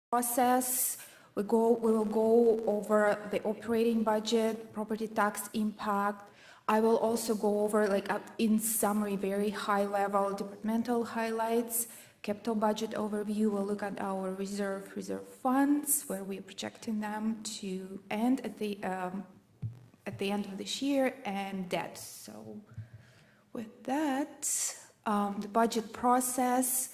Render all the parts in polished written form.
process. We will go over the operating budget, property tax impact. I will also go over, in summary, very high level departmental highlights, capital budget overview. We'll look at our reserve funds, where we're projecting them to end at the end of this year, and debt. So with that, the budget process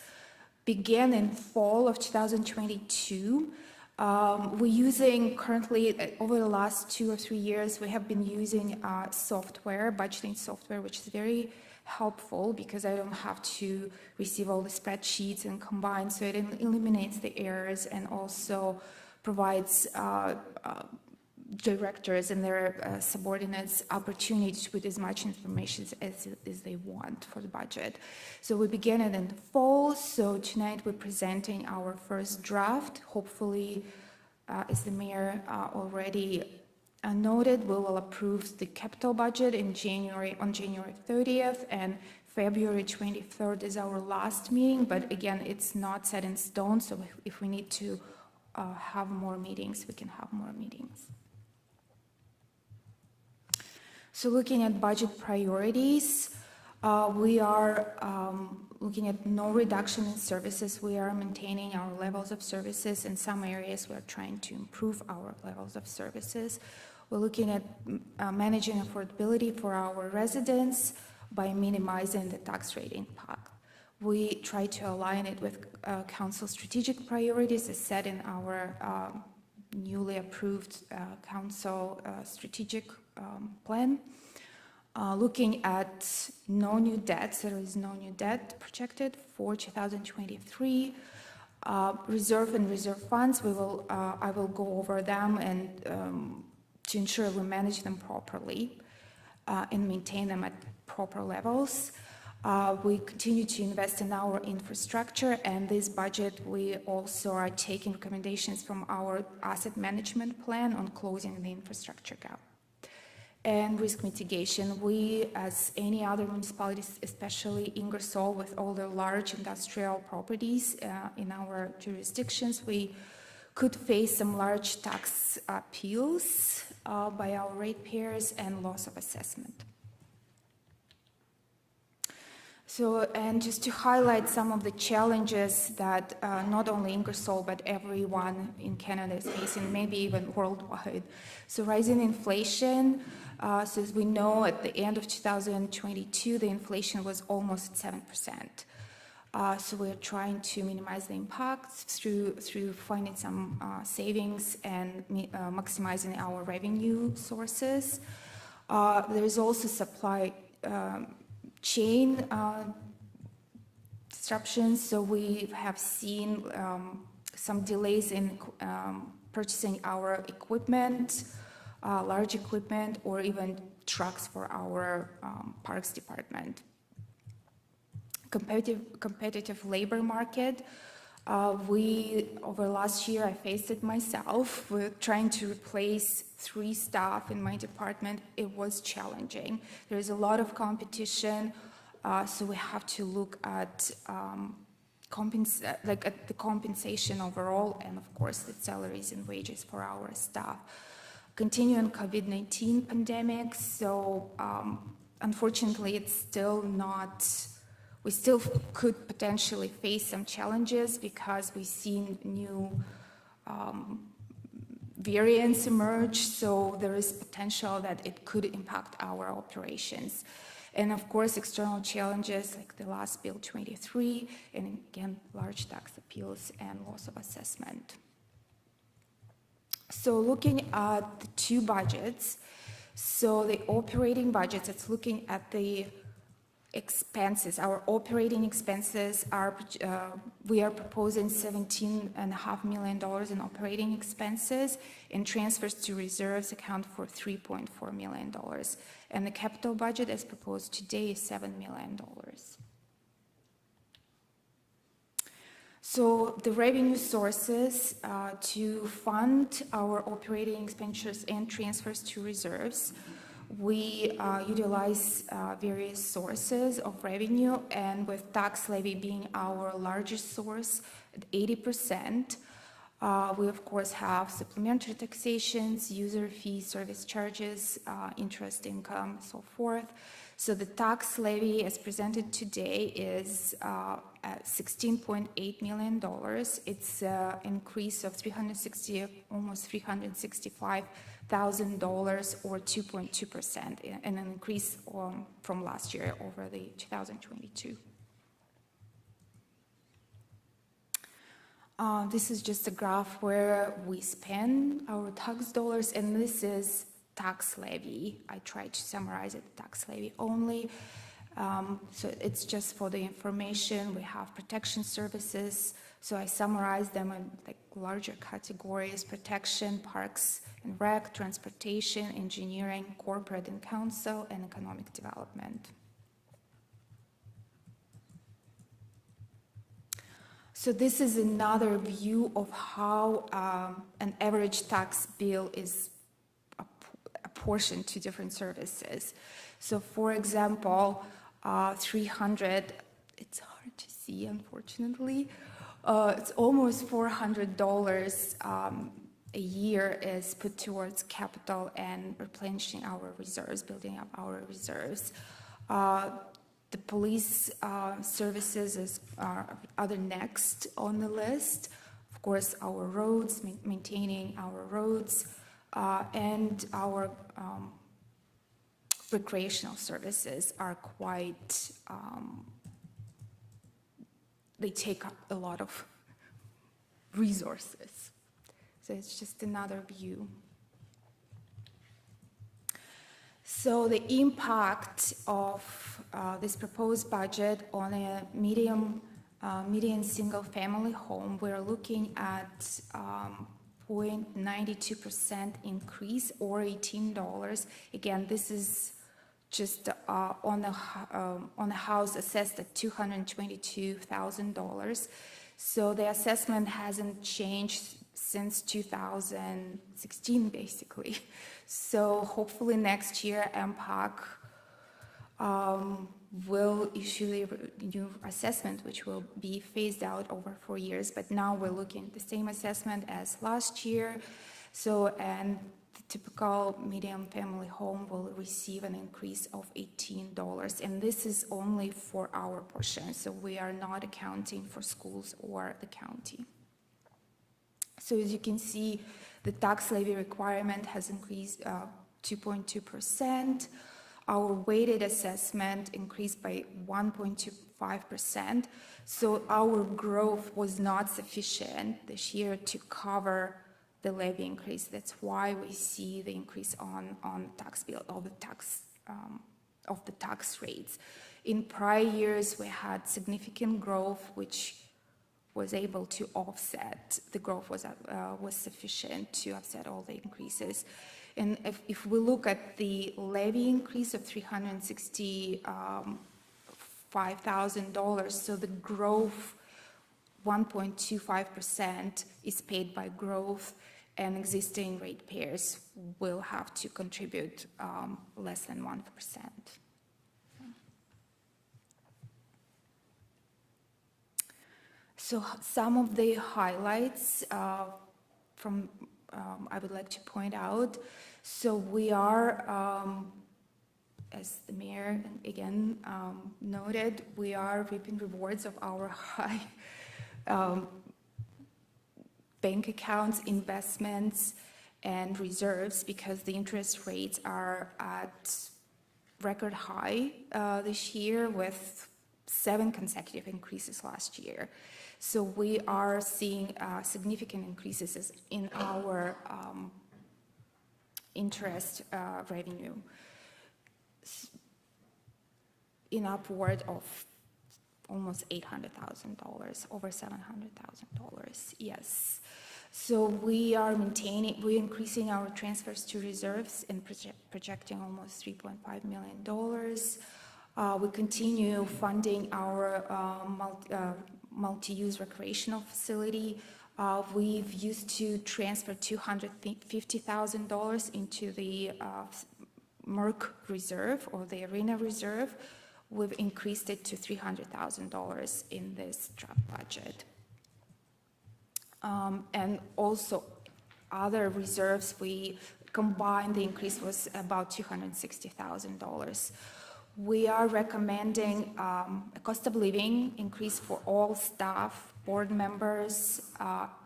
began in fall of 2022. We're using currently, over the last 2 or 3 years, we have been using software, budgeting software, which is very helpful because I don't have to receive all the spreadsheets and combine, so it eliminates the errors and also provides directors and their subordinates opportunity to put as much information as they want for the budget. So we began it in the fall, so tonight we're presenting our first draft. Hopefully, as the mayor already noted, we will approve the capital budget on January 30th, and February 23rd is our last meeting, but again, it's not set in stone, so if we need to have more meetings, we can have more meetings. So looking at budget priorities, we are looking at no reduction in services. We are maintaining our levels of services. In some areas, we're trying to improve our levels of services. We're looking at managing affordability for our residents by minimizing the tax rate impact. We try to align it with council strategic priorities as set in our newly approved council strategic plan. Looking at no new debts, there is no new debt projected for 2023. Reserve and reserve funds, I will go over them and to ensure we manage them properly and maintain them at proper levels. We continue to invest in our infrastructure, and this budget we also are taking recommendations from our asset management plan on closing the infrastructure gap. And risk mitigation, we, as any other municipalities, especially Ingersoll, with all the large industrial properties in our jurisdictions, we could face some large tax appeals by our ratepayers and loss of assessment. So, and just to highlight some of the challenges that not only Ingersoll but everyone in Canada is facing, maybe even worldwide. So rising inflation, so as we know, at the end of 2022, the inflation was almost 7%. So we're trying to minimize the impacts through finding some savings and maximizing our revenue sources. There is also supply chain disruptions, so we have seen some delays in purchasing our equipment, large equipment, or even trucks for our parks department. Competitive labor market. Over last year, I faced it myself with trying to replace 3 staff in my department. It was challenging. There is a lot of competition, so we have to look at at the compensation overall, and of course the salaries and wages for our staff. Continuing COVID-19 pandemic, so unfortunately it's still not. We still could potentially face some challenges because we've seen new variants emerge, so there is potential that it could impact our operations. And of course, external challenges like the last Bill 23, and again, large tax appeals and loss of assessment. So looking at the 2 budgets, so the operating budgets, it's looking at the expenses. Our operating expenses are, we are proposing $17.5 million in operating expenses, and transfers to reserves account for $3.4 million. And the capital budget as proposed today is $7 million. So the revenue sources to fund our operating expenditures and transfers to reserves, we utilize various sources of revenue, and with tax levy being our largest source at 80%, We, of course, have supplementary taxations, user fees, service charges, interest income, so forth. So the tax levy as presented today is at $16.8 million. It's an increase of almost $365,000 or 2.2%, and an increase from last year over the 2022. This is just a graph where we spend our tax dollars, and this is tax levy. I tried to summarize it, tax levy only. So it's just for the information. We have protection services. So I summarize them in like larger categories: protection, parks and rec, transportation, engineering, corporate and council, and economic development. So this is another view of how an average tax bill is apportioned to different services. So for example, 300, it's hard to see, unfortunately, it's almost $400 a year is put towards capital and replenishing our reserves, building up our reserves. The police services are the next on the list. Of course, our roads, maintaining our roads, and our recreational services are quite, they take up a lot of resources. So it's just another view. So the impact of this proposed budget on a median single-family home, we're looking at 0.92% increase or $18. Again, this is just on a house assessed at $222,000. So the assessment hasn't changed since 2016, basically. So hopefully next year, MPAC will issue the new assessment, which will be phased out over 4 years. But now we're looking at the same assessment as last year. So, and the typical medium family home will receive an increase of $18. And this is only for our portion. So we are not accounting for schools or the county. So as you can see, the tax levy requirement has increased 2.2%. Our weighted assessment increased by 1.25%. So our growth was not sufficient this year to cover the levy increase. That's why we see the increase on tax bill of the tax rates. In prior years, we had significant growth, which was able to offset, the growth was sufficient to offset all the increases. And if we look at the levy increase of $365,000, so the growth, 1.25% is paid by growth, and existing ratepayers will have to contribute less than 1%. So some of the highlights from I would like to point out. So we are, as the mayor again noted, we are reaping rewards of our high bank accounts, investments, and reserves, because the interest rates are at record high this year, with 7 consecutive increases last year. So we are seeing significant increases in our interest revenue in upward of almost $800,000, over $700,000, yes. So we are increasing our transfers to reserves and projecting almost $3.5 million. We continue funding our multi-use recreational facility. We've used to transfer $250,000 into the Merck Reserve, or the Arena Reserve. We've increased it to $300,000 in this draft budget. And also other reserves, we combined, the increase was about $260,000. We are recommending a cost of living increase for all staff, board members,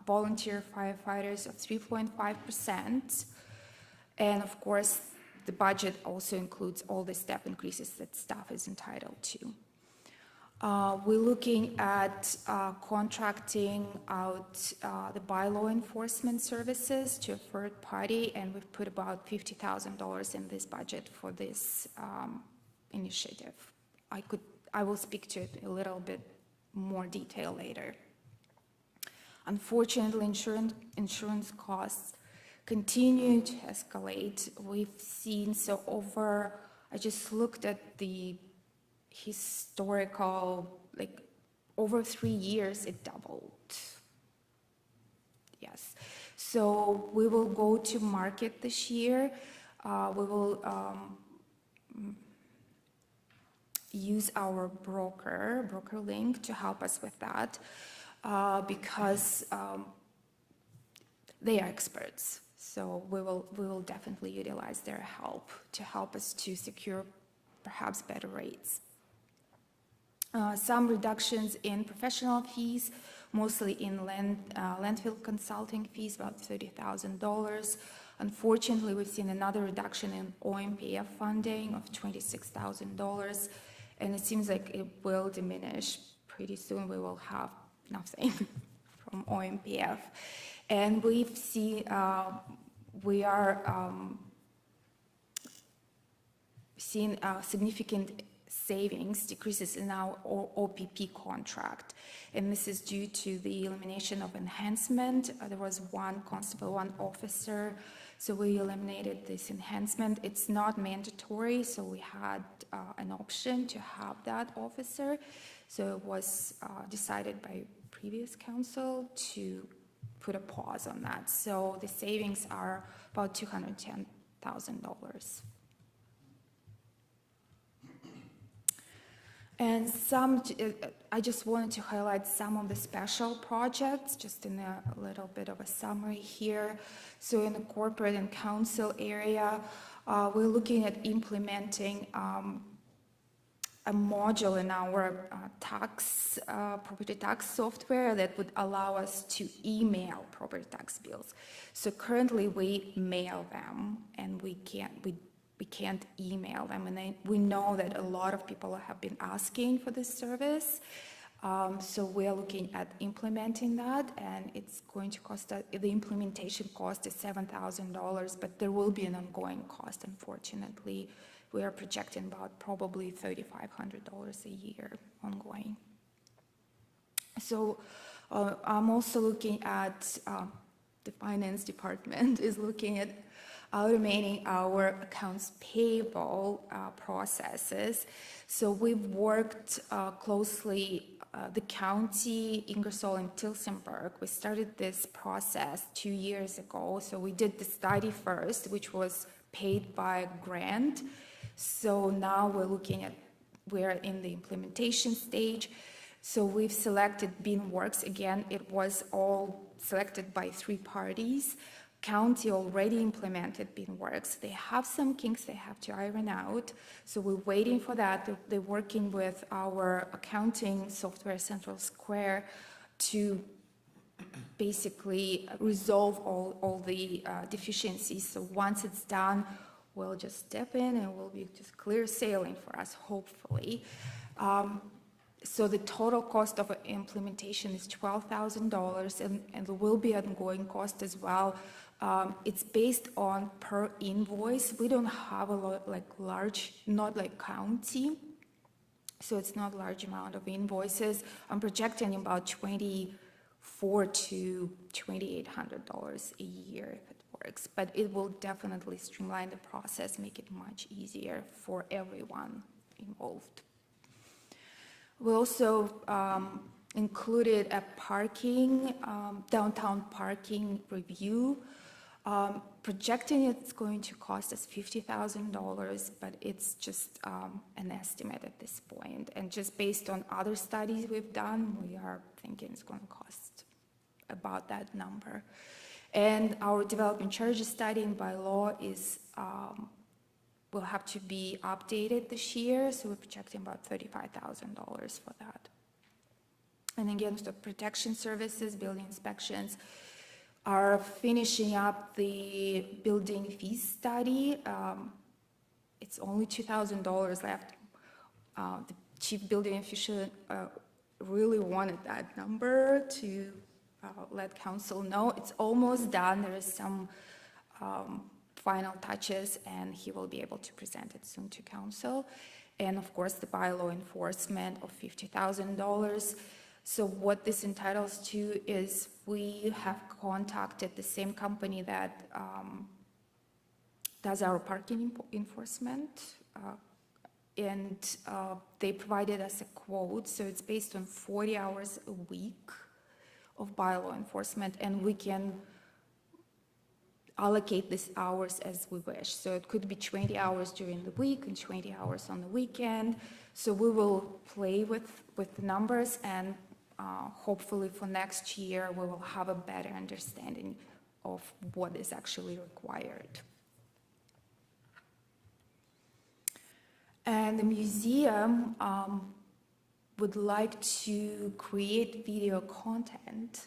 volunteer firefighters of 3.5%. And of course, the budget also includes all the step increases that staff is entitled to. We're looking at contracting out the bylaw enforcement services to a third party, and we've put about $50,000 in this budget for this initiative. I will speak to it a little bit more detail later. Unfortunately, insurance costs continue to escalate. We've seen I just looked at the historical, like over 3 years, it doubled. Yes. So we will go to market this year. We will use our BrokerLink, to help us with that, because they are experts. So we will definitely utilize their help to help us to secure perhaps better rates. Some reductions in professional fees, mostly in landfill consulting fees, about $30,000. Unfortunately, we've seen another reduction in OMPF funding of $26,000, and it seems like it will diminish pretty soon. We will have nothing from OMPF. And we've seen, we are seeing significant savings, decreases in our OPP contract. And this is due to the elimination of enhancement. There was one constable, one officer, so we eliminated this enhancement. It's not mandatory, so we had an option to have that officer. So it was decided by previous council to put a pause on that. So the savings are about $210,000. And I just wanted to highlight some of the special projects, just in a little bit of a summary here. So in the corporate and council area, we're looking at implementing a module in our property tax software that would allow us to email property tax bills. So currently we mail them, and we can't email them, and we know that a lot of people have been asking for this service. So we are looking at implementing that, and it's going to cost the implementation cost is $7,000, but there will be an ongoing cost, unfortunately. We are projecting about probably $3,500 a year ongoing. So I'm also looking at, the finance department is looking at automating our accounts payable processes. So we've worked closely, the county, Ingersoll and Tillsonburg. We started this process 2 years ago. So we did the study first, which was paid by a grant. So now we're in the implementation stage. So we've selected BeanWorks. Again, it was all selected by 3 parties. County already implemented BeanWorks. They have some kinks they have to iron out, so we're waiting for that. They're working with our accounting software, Central Square, to basically resolve all the deficiencies. So once it's done, we'll just step in and we'll be just clear sailing for us, hopefully. So the total cost of implementation is $12,000, and there will be an ongoing cost as well. It's based on per invoice. We don't have a lot like large, not like county, so it's not a large amount of invoices. I'm projecting about $2,400 to $2,800 a year if it works, but it will definitely streamline the process, make it much easier for everyone involved. We also included a downtown parking review. Projecting it's going to cost us $50,000, but it's just an estimate at this point. And just based on other studies we've done, we are thinking it's going to cost about that number. And our development charges study by law is will have to be updated this year, so we're projecting about $35,000 for that. And again, the protection services, building inspections, are finishing up the building fees study. It's only $2,000 left. The chief building official really wanted that number to let council know. It's almost done. There is some final touches, and he will be able to present it soon to council. And of course, the bylaw enforcement of $50,000. So what this entitles to is we have contacted the same company that does our parking enforcement, and they provided us a quote. So it's based on 40 hours a week of bylaw enforcement, and we can allocate these hours as we wish. So it could be 20 hours during the week and 20 hours on the weekend. So we will play with the numbers, and hopefully for next year we will have a better understanding of what is actually required. And the museum would like to create video content.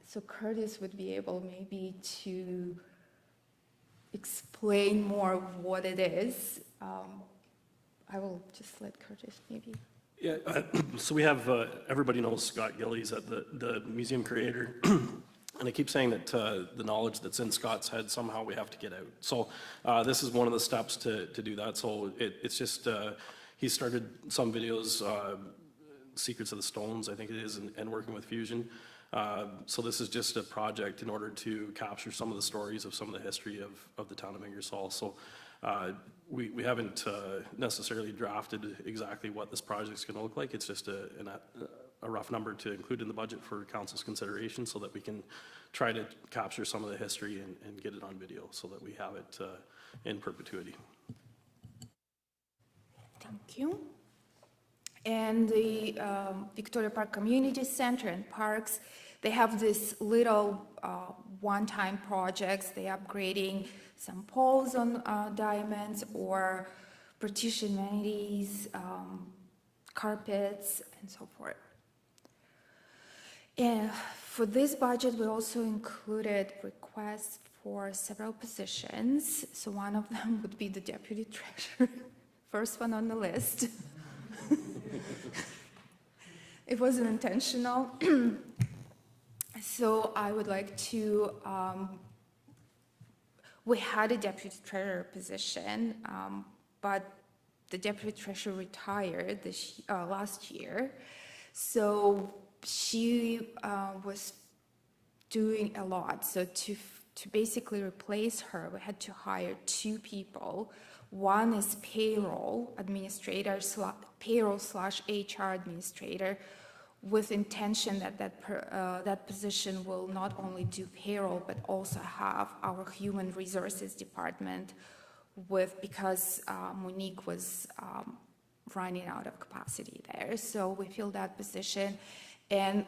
So Curtis would be able maybe to explain more of what it is. I will just let Curtis maybe. Yeah, so we have, everybody knows Scott Gillies at the museum creator. And I keep saying that the knowledge that's in Scott's head, somehow we have to get out. So this is one of the steps to do that. So it's just, he started some videos, Secrets of the Stones, I think it is, and working with Fusion. So this is just a project in order to capture some of the stories of some of the history of the town of Ingersoll. So we haven't necessarily drafted exactly what this project's going to look like. It's just a rough number to include in the budget for council's consideration, so that we can try to capture some of the history and get it on video so that we have it in perpetuity. Thank you. And the Victoria Park Community Center and Parks, they have this little one-time projects. They're upgrading some poles on diamonds, or partition vanities, carpets, and so forth. And for this budget, we also included requests for several positions. So one of them would be the deputy treasurer, first one on the list. It wasn't intentional. So I would like to, we had a deputy treasurer position, but the deputy treasurer retired last year. So she was doing a lot. So to basically replace her, we had to hire two people. One is payroll administrator, payroll/HR administrator, with intention that that position will not only do payroll, but also have our human resources department because Monique was running out of capacity there. So we filled that position. And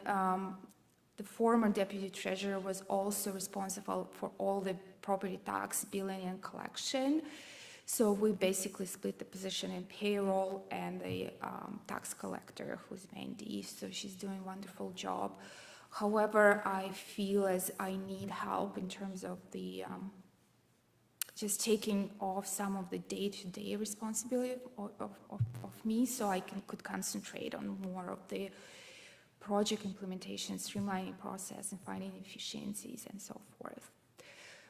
the former deputy treasurer was also responsible for all the property tax billing and collection. So we basically split the position in payroll and the tax collector, who's Mandy. So she's doing a wonderful job. However, I feel as I need help in terms of the just taking off some of the day-to-day responsibility of me, so I could concentrate on more of the project implementation, streamlining process, and finding efficiencies and so forth.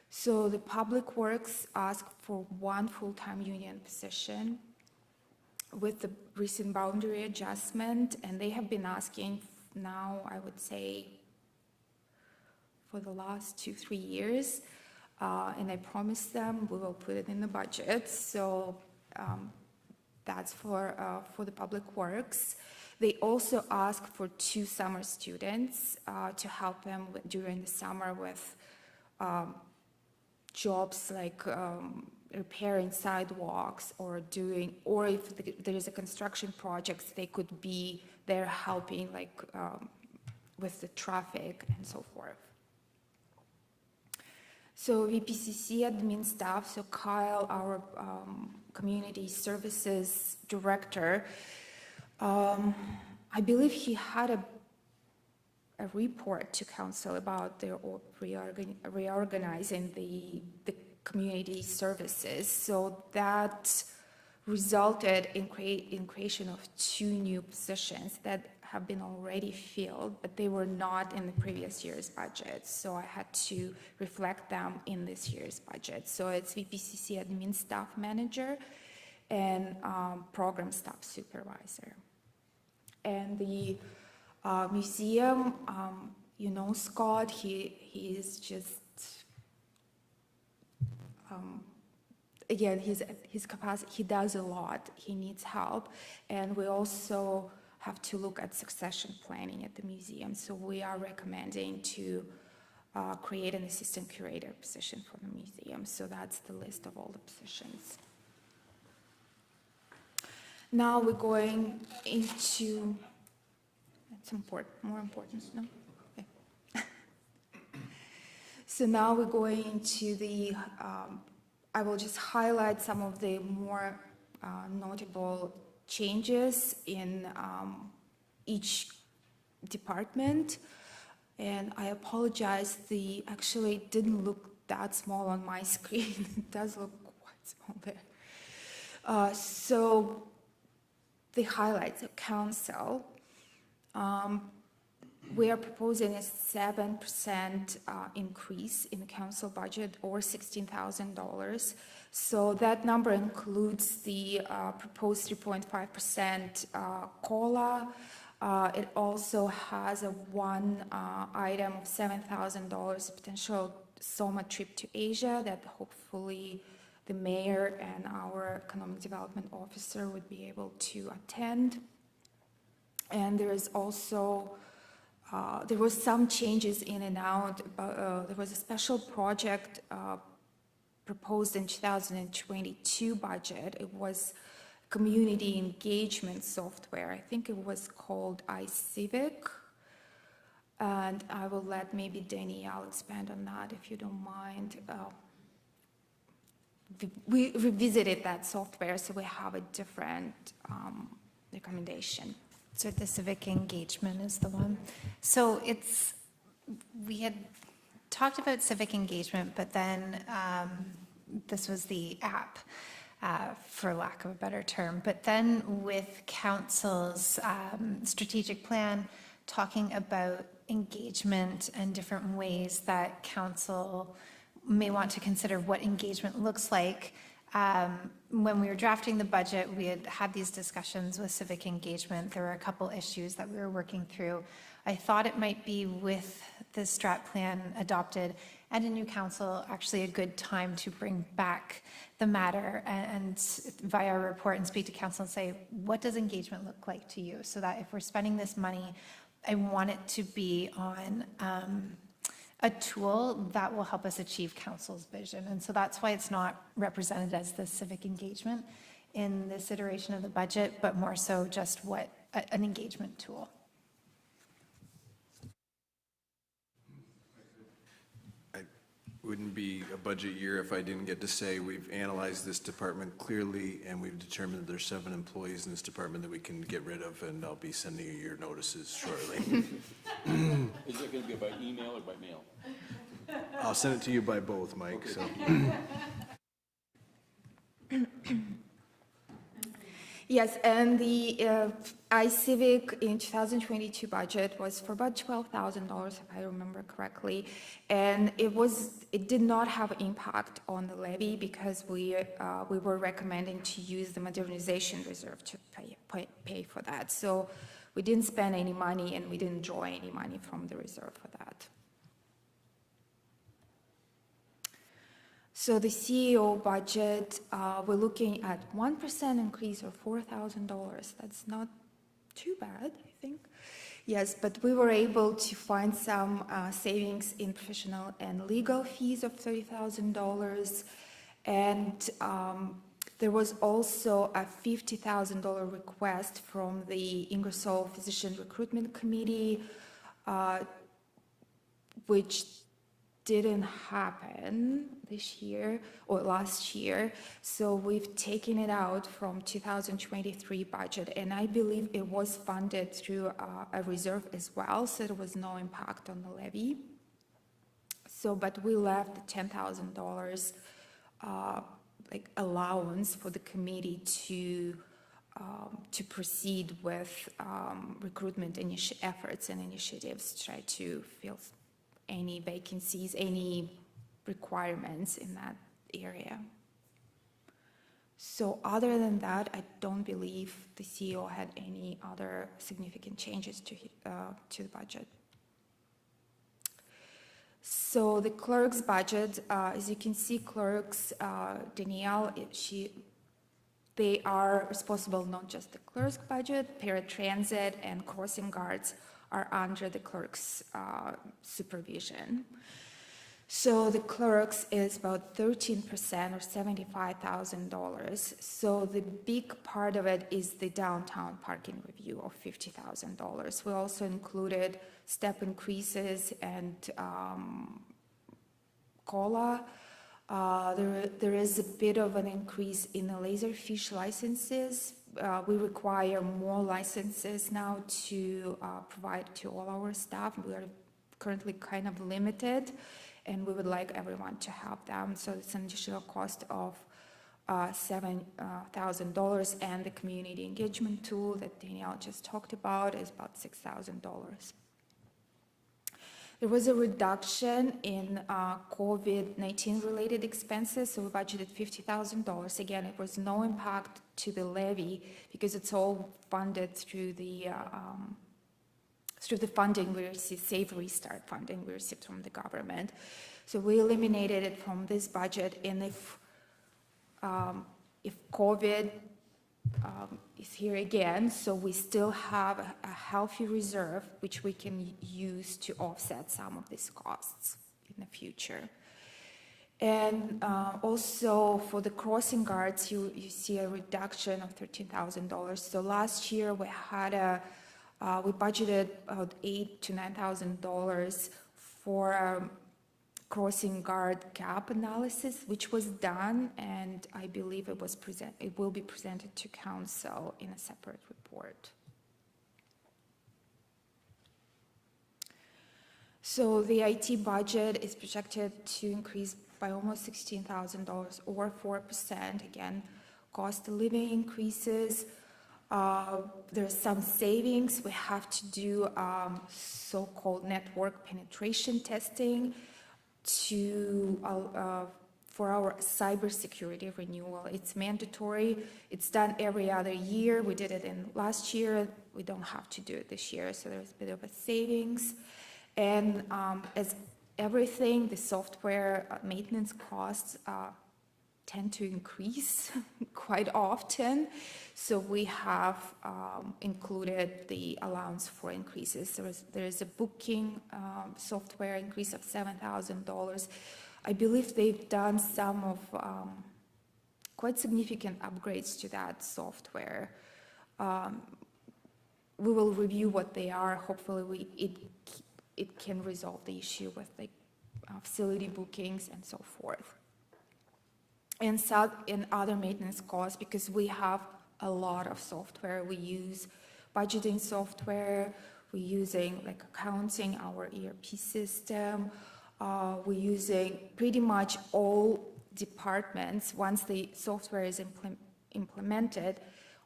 So the Public Works asked for one full-time union position with the recent boundary adjustment, and they have been asking now, I would say, for the last 2-3 years, and I promised them we will put it in the budget. So that's for the Public Works. They also asked for 2 summer students to help them during the summer with jobs like repairing sidewalks or if there is a construction project, they could be there helping, like with the traffic and so forth. So VPCC admin staff, so Kyle, our community services director, I believe he had a report to council about their reorganizing the community services. So that resulted in creation of 2 new positions that have been already filled, but they were not in the previous year's budget. So I had to reflect them in this year's budget. So it's VPCC admin staff manager and program staff supervisor. And the museum, you know, Scott, he is just, again, his capacity, he does a lot, he needs help. And we also have to look at succession planning at the museum. So we are recommending to create an assistant curator position for the museum. So that's the list of all the positions. Now we're going into, that's more important, no? Okay. So now we're going into the, I will just highlight some of the more notable changes in each department. And I apologize, actually it didn't look that small on my screen. It does look quite small there. So the highlights of council, we are proposing a 7% increase in the council budget, or $16,000. So that number includes the proposed 3.5% COLA. It also has a one item of $7,000 potential SOMA trip to Asia that hopefully the mayor and our economic development officer would be able to attend. And there is also, there was some changes in and out. There was a special project proposed in 2022 budget. It was community engagement software. I think it was called iCivic. And I will let maybe Danielle expand on that if you don't mind. We revisited that software, so we have a different recommendation. So the civic engagement is the one. So we had talked about civic engagement, but then this was the app, for lack of a better term. But then with council's strategic plan, talking about engagement and different ways that council may want to consider what engagement looks like. When we were drafting the budget, we had these discussions with civic engagement. There were a couple issues that we were working through. I thought it might be, with the strat plan adopted and a new council, actually a good time to bring back the matter and via a report and speak to council and say, what does engagement look like to you? So that if we're spending this money, I want it to be on a tool that will help us achieve council's vision. And so that's why it's not represented as the civic engagement in this iteration of the budget, but more so just an engagement tool. Wouldn't be a budget year if I didn't get to say we've analyzed this department clearly, and we've determined that there's 7 employees in this department that we can get rid of, and I'll be sending you your notices shortly. Is it going to be by email or by mail? I'll send it to you by both, Mike, so. Yes, and the iCivic in 2022 budget was for about $12,000, if I remember correctly. And it did not have impact on the levy because we were recommending to use the modernization reserve to pay for that. So we didn't spend any money and we didn't draw any money from the reserve for that. So the CEO budget, we're looking at 1% increase or $4,000. That's not too bad, I think. Yes, but we were able to find some savings in professional and legal fees of $30,000. And there was also a $50,000 request from the Ingersoll Physician Recruitment Committee which didn't happen this year or last year. So we've taken it out from 2023 budget, and I believe it was funded through a reserve as well, so there was no impact on the levy. So, but we left the $10,000 like allowance for the committee to proceed with recruitment efforts and initiatives to try to fill any vacancies, any requirements in that area. So other than that, I don't believe the CEO had any other significant changes to the budget. So the clerk's budget, as you can see, clerks, Danielle, they are responsible not just the clerk's budget, paratransit and crossing guards are under the clerk's supervision. So the clerk's is about 13% or $75,000. So the big part of it is the downtown parking review of $50,000. We also included step increases and COLA. There is a bit of an increase in the laserfish licenses. We require more licenses now to provide to all our staff. We are currently kind of limited, and we would like everyone to have them. So it's an additional cost of $7,000, and the community engagement tool that Danielle just talked about is about $6,000. There was a reduction in COVID-19 related expenses, so we budgeted $50,000. Again, it was no impact to the levy because it's all funded through the funding we received, Safe Restart funding we received from the government. So we eliminated it from this budget, and if COVID is here again, so we still have a healthy reserve which we can use to offset some of these costs in the future. And also for the crossing guards, you see a reduction of $13,000. So last year we had we budgeted about $8,000 to $9,000 for crossing guard gap analysis, which was done, and I believe it will be presented to council in a separate report. So the IT budget is projected to increase by almost $16,000 or 4%. Again, cost of living increases. There's some savings. We have to do so-called network penetration testing for our cybersecurity renewal. It's mandatory. It's done every other year. We did it in last year. We don't have to do it this year, so there's a bit of a savings. And as everything, the software maintenance costs tend to increase quite often. So we have included the allowance for increases. There is a booking software increase of $7,000. I believe they've done some of quite significant upgrades to that software. We will review what they are. Hopefully it can resolve the issue with the facility bookings and so forth. And other maintenance costs, because we have a lot of software. We use budgeting software, we're using like accounting, our ERP system. We're using pretty much all departments. Once the software is implemented,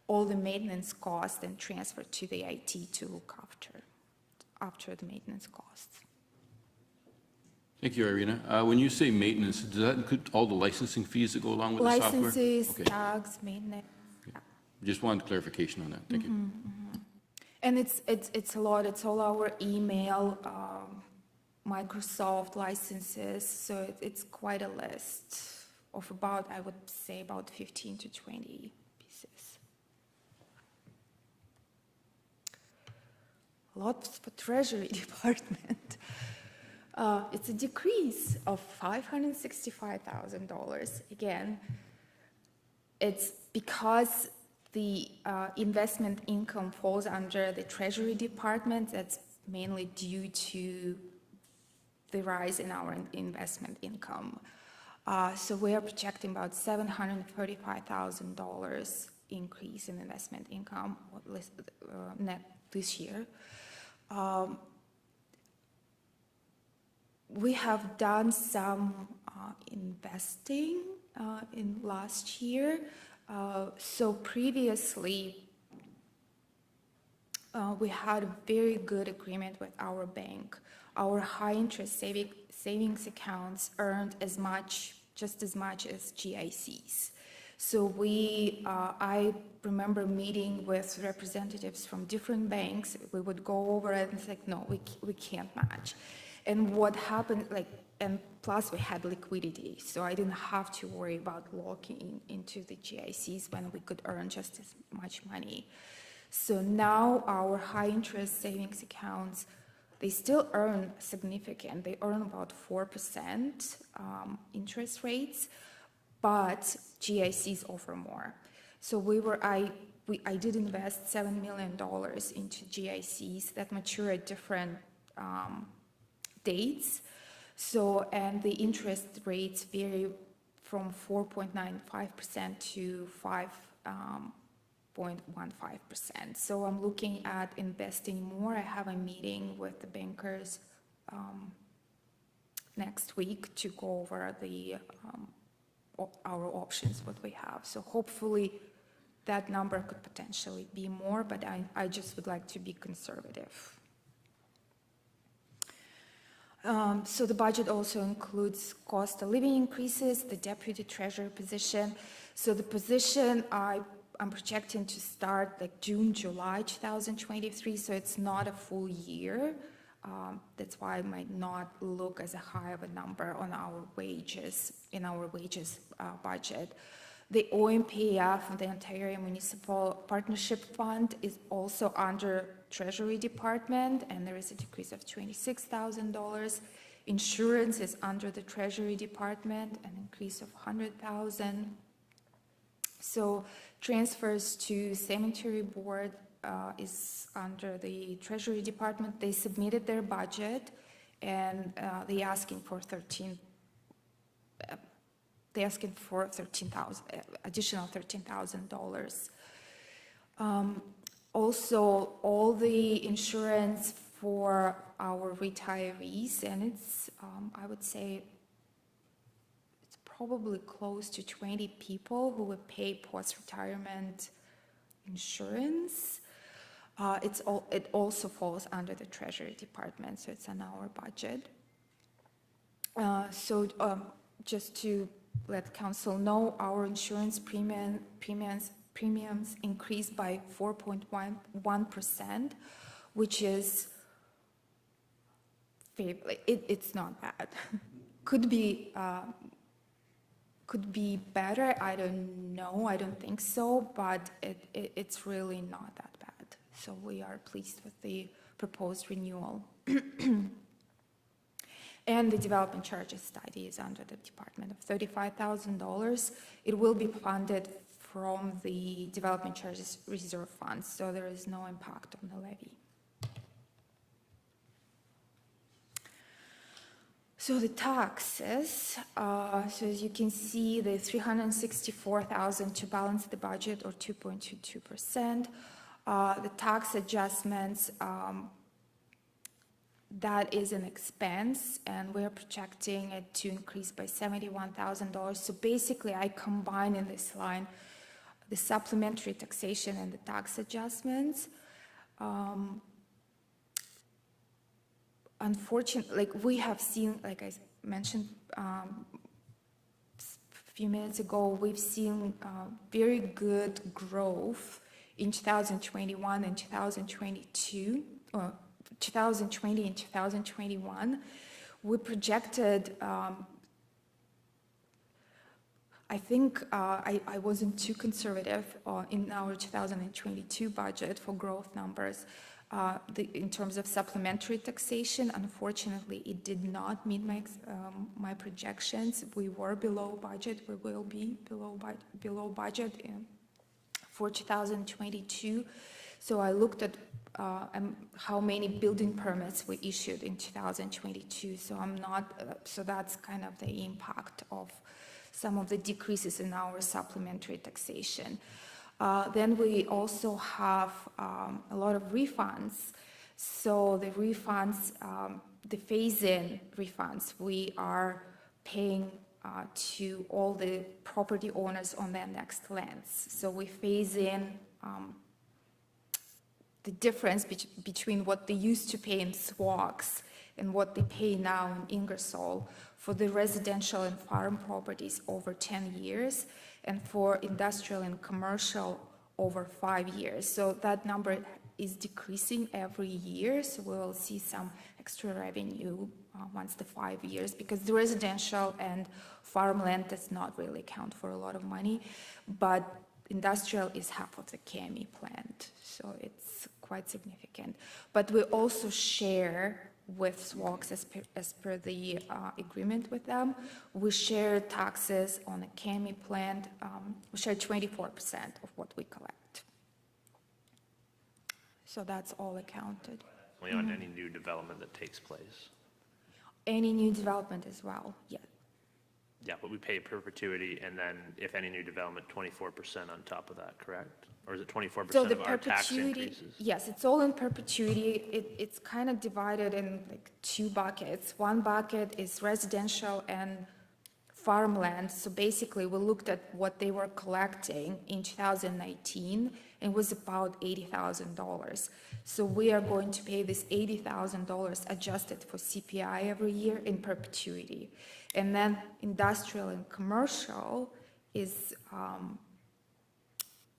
all the maintenance costs then transfer to the IT to look after the maintenance costs. Thank you, Irina. When you say maintenance, does that include all the licensing fees that go along with the software? Licenses, Okay. tags, maintenance. Yeah. Just wanted clarification on that. Thank you. And it's a lot. It's all our email, Microsoft licenses. So it's quite a list of about, I would say, about 15 to 20 pieces. Lots for Treasury Department. It's a decrease of $565,000. Again, it's because the investment income falls under the Treasury Department. That's mainly due to the rise in our investment income. So we are projecting about $735,000 increase in investment income net this year. We have done some investing in last year. So previously, we had a very good agreement with our bank. Our high-interest savings accounts earned just as much as GICs. So I remember meeting with representatives from different banks. We would go over it and it's like, no, we can't match. And what happened, and plus we had liquidity, so I didn't have to worry about locking into the GICs when we could earn just as much money. So now our high-interest savings accounts, they still earn significant. They earn about 4% interest rates, but GICs offer more. So I did invest $7 million into GICs that mature at different dates. So, and the interest rates vary from 4.95% to 5.15%. So I'm looking at investing more. I have a meeting with the bankers next week to go over our options, what we have. So hopefully that number could potentially be more, but I just would like to be conservative. So the budget also includes cost of living increases, the deputy treasurer position. So the position I'm projecting to start like June, July 2023, so it's not a full year. That's why it might not look as high of a number on our wages, in our wages budget. The OMPF, the Ontario Municipal Partnership Fund, is also under Treasury Department, and there is a decrease of $26,000. Insurance is under the Treasury Department, an increase of $100,000. So transfers to Cemetery Board is under the Treasury Department. They submitted their budget, and they're asking for additional $13,000. Also, all the insurance for our retirees, and it's, I would say, it's probably close to 20 people who would pay post-retirement insurance. It also falls under the Treasury Department, so it's on our budget. Just to let council know, our insurance premiums increased by 4.1%, which is it's not bad. Could be better. I don't know. I don't think so, but it's really not that bad. So we are pleased with the proposed renewal. And the development charges study is under the department of $35,000. It will be funded from the development charges reserve funds, so there is no impact on the levy. So the taxes, so as you can see, the $364,000 to balance the budget, or 2.22%. The tax adjustments, that is an expense, and we're projecting it to increase by $71,000. So basically, I combine in this line the supplementary taxation and the tax adjustments. Unfortunately, we have seen, like I mentioned a few minutes ago, we've seen very good growth in 2021 and 2022, or 2020 and 2021. We projected, I think I wasn't too conservative in our 2022 budget for growth numbers. In terms of supplementary taxation, unfortunately, it did not meet my projections. We were below budget. We will be below budget for 2022. So I looked at how many building permits we issued in 2022. So I'm not, so that's kind of the impact of some of the decreases in our supplementary taxation. Then we also have a lot of refunds. So the refunds, the phase-in refunds, we are paying to all the property owners on their next lands. So we phase in the difference between what they used to pay in SWOGS and what they pay now in Ingersoll for the residential and farm properties over 10 years, and for industrial and commercial over 5 years. So that number is decreasing every year, so we will see some extra revenue once the 5 years, because the residential and farmland does not really count for a lot of money, but industrial is half of the KME plant, so it's quite significant. But we also share with SWOGS as per the agreement with them. We share taxes on a KME plant. We share 24% of what we collect. So that's all accounted. Only on any new development that takes place. Any new development as well, yeah. Yeah, but we pay perpetuity, and then if any new development, 24% on top of that, correct? Or is it 24% So the of our tax perpetuity, increases? yes, it's all in perpetuity. It's kind of divided in like 2 buckets. One bucket is residential and farmland. So basically, we looked at what they were collecting in 2019, and it was about $80,000. So we are going to pay this $80,000 adjusted for CPI every year in perpetuity. And then industrial and commercial is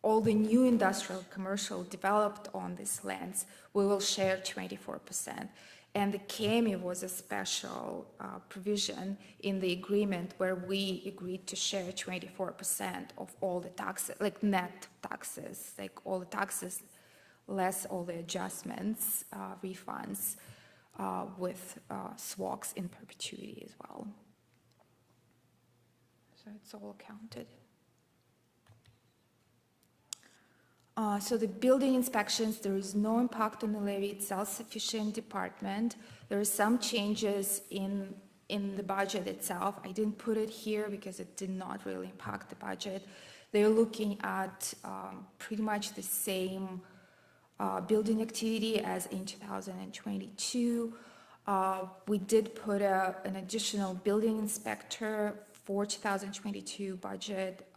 all the new industrial commercial developed on these lands, we will share 24%. And the KME was a special provision in the agreement where we agreed to share 24% of all the taxes, like net taxes, like all the taxes less all the adjustments, refunds with SWOGS in perpetuity as well. So it's all counted. So the building inspections, there is no impact on the levy. It's self-sufficient department. There are some changes in the budget itself. I didn't put it here because it did not really impact the budget. They're looking at pretty much the same building activity as in 2022. We did put an additional building inspector for 2022 budget.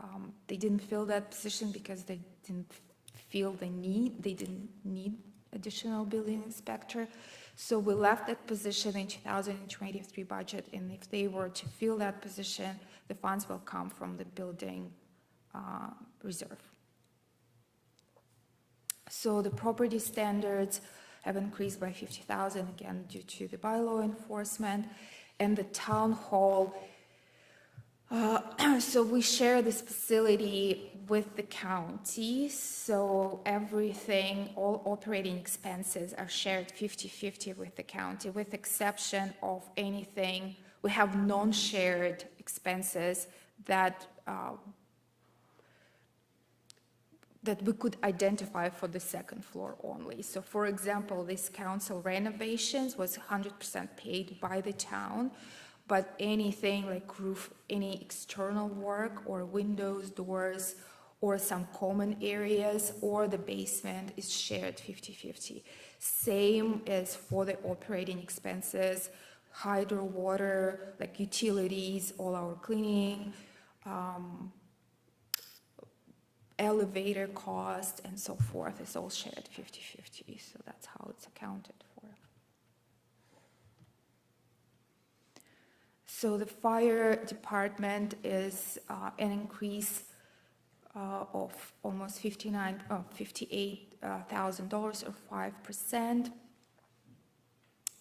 They didn't fill that position because they didn't feel the need. They didn't need additional building inspector. So we left that position in 2023 budget, and if they were to fill that position, the funds will come from the building reserve. So the property standards have increased by 50,000, again, due to the bylaw enforcement, and the town hall. So we share this facility with the county, so everything, all operating expenses are shared 50-50 with the county, with exception of anything, we have non-shared expenses that that we could identify for the second floor only. So for example, this council renovations was 100% paid by the town, but anything like roof, any external work or windows, doors, or some common areas, or the basement is shared 50-50. Same as for the operating expenses, hydro, water, like utilities, all our cleaning, elevator cost, and so forth is all shared 50-50, so that's how it's accounted for. So the fire department is an increase of almost $58,000 or 5%.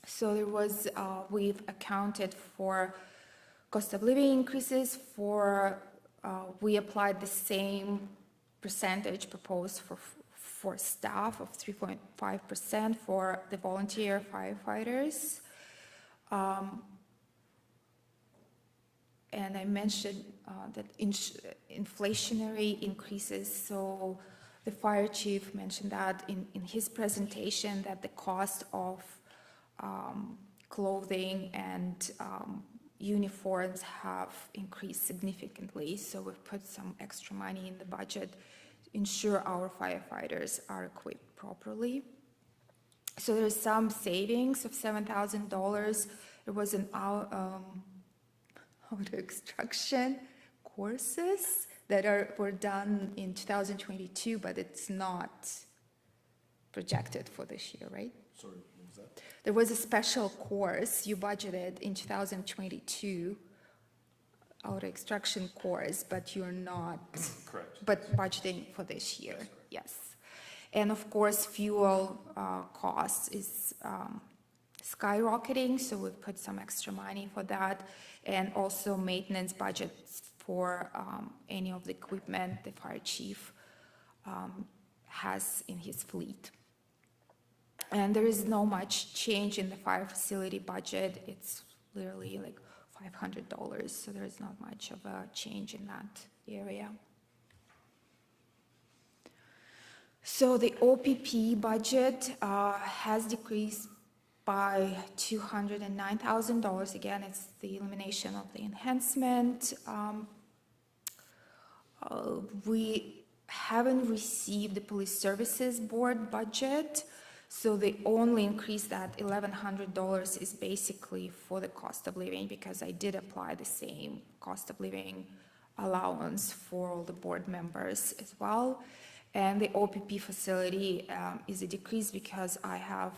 So there was, we've accounted for cost of living increases for, we applied the same percentage proposed for staff of 3.5% for the volunteer firefighters. And I mentioned that inflationary increases, so The fire chief mentioned that in his presentation, that the cost of clothing and uniforms have increased significantly, so we've put some extra money in the budget to ensure our firefighters are equipped properly. So there's some savings of $7,000. There was an auto extraction courses that were done in 2022, but it's not projected for this year, right? Sorry, what was that? There was a special course you budgeted in 2022, auto extraction course, but you're not. Correct. But budgeting for this year, yes. And of course, fuel costs is skyrocketing, so we've put some extra money for that. And also maintenance budgets for any of the equipment the fire chief has in his fleet. And there is no much change in the fire facility budget. It's literally like $500, so there's not much of a change in that area. So the OPP budget has decreased by $209,000. Again, it's the elimination of the enhancement. We haven't received the police services board budget, so the only increase, that $1,100, is basically for the cost of living, because I did apply the same cost of living allowance for all the board members as well. And the OPP facility is a decrease because I have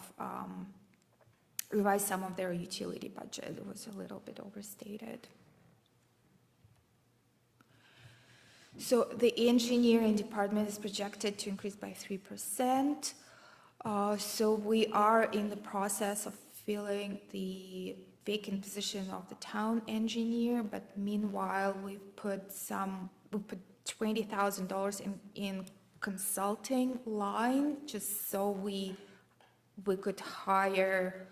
revised some of their utility budget. It was a little bit overstated. So the engineering department is projected to increase by 3%. So we are in the process of filling the vacant position of the town engineer, but meanwhile, we put $20,000 in consulting line, just so we could hire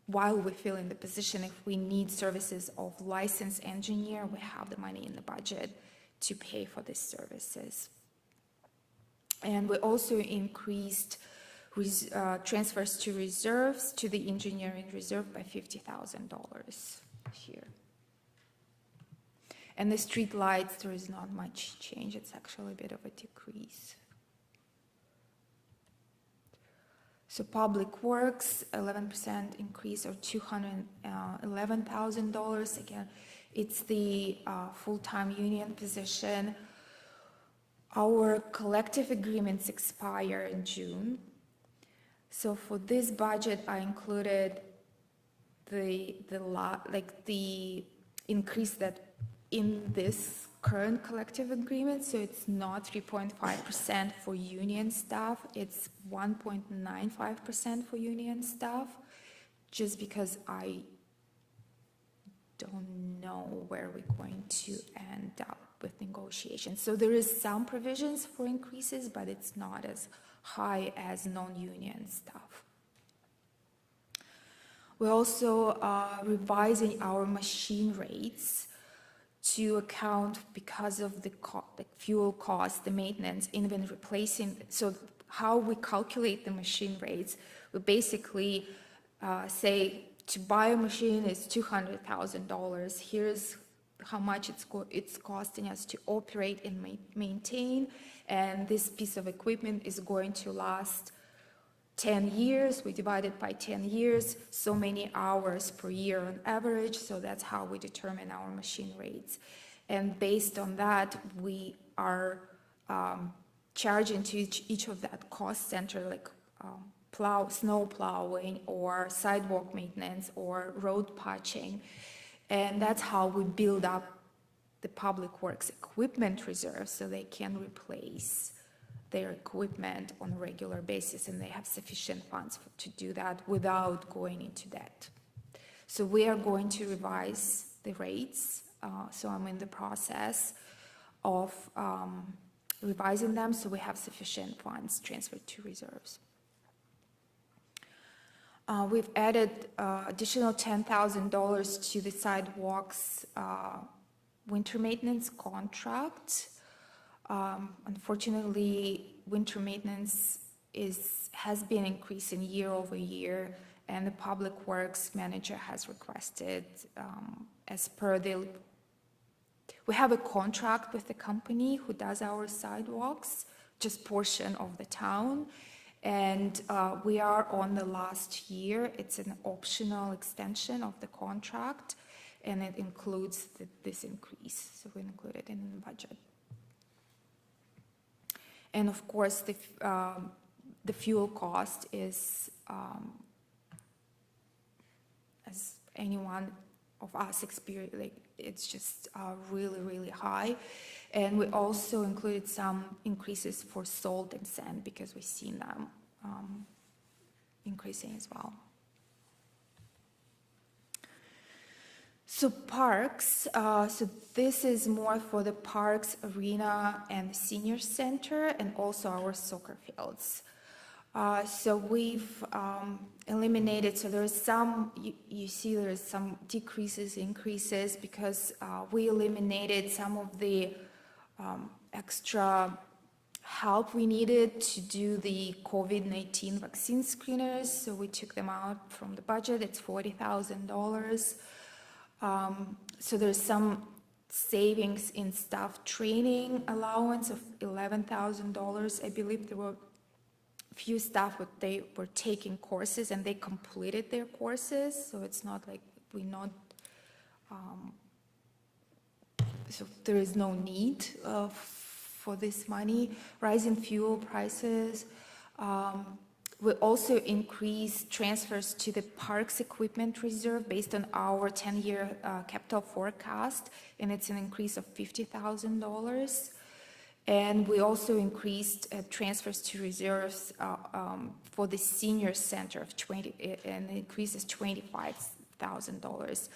while we fill in the position. If we need services of licensed engineer, we have the money in the budget to pay for these services. And we also increased transfers to reserves, to the engineering reserve, by $50,000 here. And the street lights, there is not much change. It's actually a bit of a decrease. So public works, 11% increase, or $211,000. Again, it's the full-time union position. Our collective agreements expire in June. So for this budget, I included the increase that in this current collective agreement. So it's not 3.5% for union staff, it's 1.95% for union staff, just because I don't know where we're going to end up with negotiations. So there is some provisions for increases, but it's not as high as non-union staff. We're also revising our machine rates to account, because of the fuel cost, the maintenance, even replacing. So how we calculate the machine rates, we basically say to buy a machine is $200,000. Here's how much it's costing us to operate and maintain, and this piece of equipment is going to last 10 years. We divide it by 10 years, so many hours per year on average, so that's how we determine our machine rates. And based on that, we are charging to each of that cost center, like snow plowing or sidewalk maintenance or road patching. And that's how we build up the public works equipment reserve, so they can replace their equipment on a regular basis, and they have sufficient funds to do that without going into debt. So we are going to revise the rates. So I'm in the process of revising them, so we have sufficient funds transferred to reserves. We've added additional $10,000 to the sidewalks winter maintenance contract. Unfortunately, winter maintenance has been increasing year over year, and the Public Works manager has requested, as per we have a contract with the company who does our sidewalks, just portion of the town, and we are on the last year. It's an optional extension of the contract, and it includes this increase, so we include it in the budget. And of course, the fuel cost is, as anyone of us experience, like, it's just really, really high. And we also included some increases for salt and sand because we've seen them increasing as well. So parks, so this is more for the parks, arena, and the senior center, and also our soccer fields. So we've eliminated, so there's some, you see there's some decreases, increases, because we eliminated some of the extra help we needed to do the COVID-19 vaccine screeners, so we took them out from the budget. It's $40,000. So there's some savings in staff training allowance of $11,000. I believe there were few staff, but they were taking courses and they completed their courses, so it's not like so there is no need for this money. Rising fuel prices. We also increased transfers to the parks equipment reserve based on our 10-year capital forecast, and it's an increase of $50,000. And we also increased transfers to reserves for the senior center of and the increase is $25,000.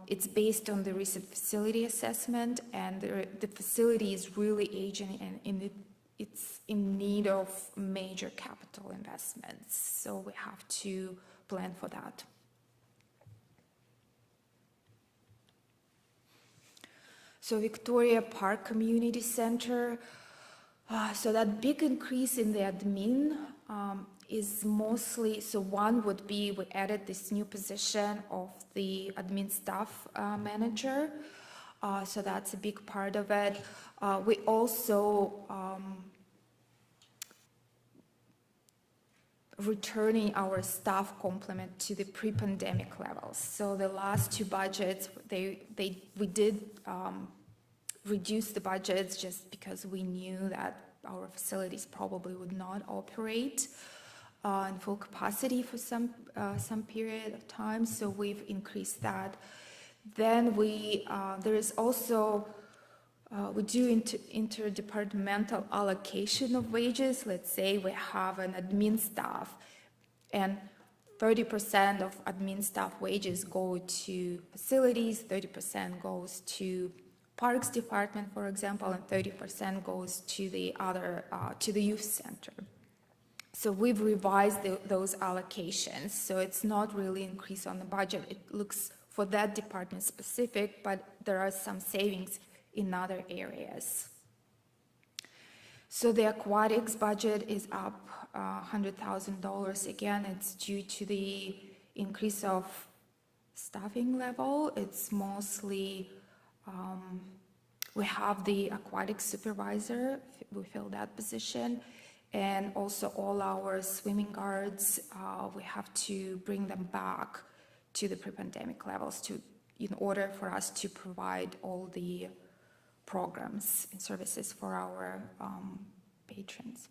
It's based on the recent facility assessment, and the facility is really aging and it's in need of major capital investments, so we have to plan for that. So Victoria Park Community Center, so that big increase in the admin is mostly, so one would be we added this new position of the admin staff manager, so that's a big part of it. We also returning our staff complement to the pre-pandemic levels. So the last two budgets, we did reduce the budgets just because we knew that our facilities probably would not operate in full capacity for some period of time. So we've increased that. Then there is also we do interdepartmental allocation of wages. Let's say we have an admin staff, and 30% of admin staff wages go to facilities, 30% goes to Parks Department, for example, and 30% goes to the other to the youth center. So we've revised those allocations. So it's not really an increase on the budget. It looks for that department specific, but there are some savings in other areas. So the aquatics budget is up $100,000. Again, it's due to the increase of staffing level. It's mostly, we have the aquatic supervisor, we fill that position, and also all our swimming guards, we have to bring them back to the pre-pandemic levels in order for us to provide all the programs and services for our patrons.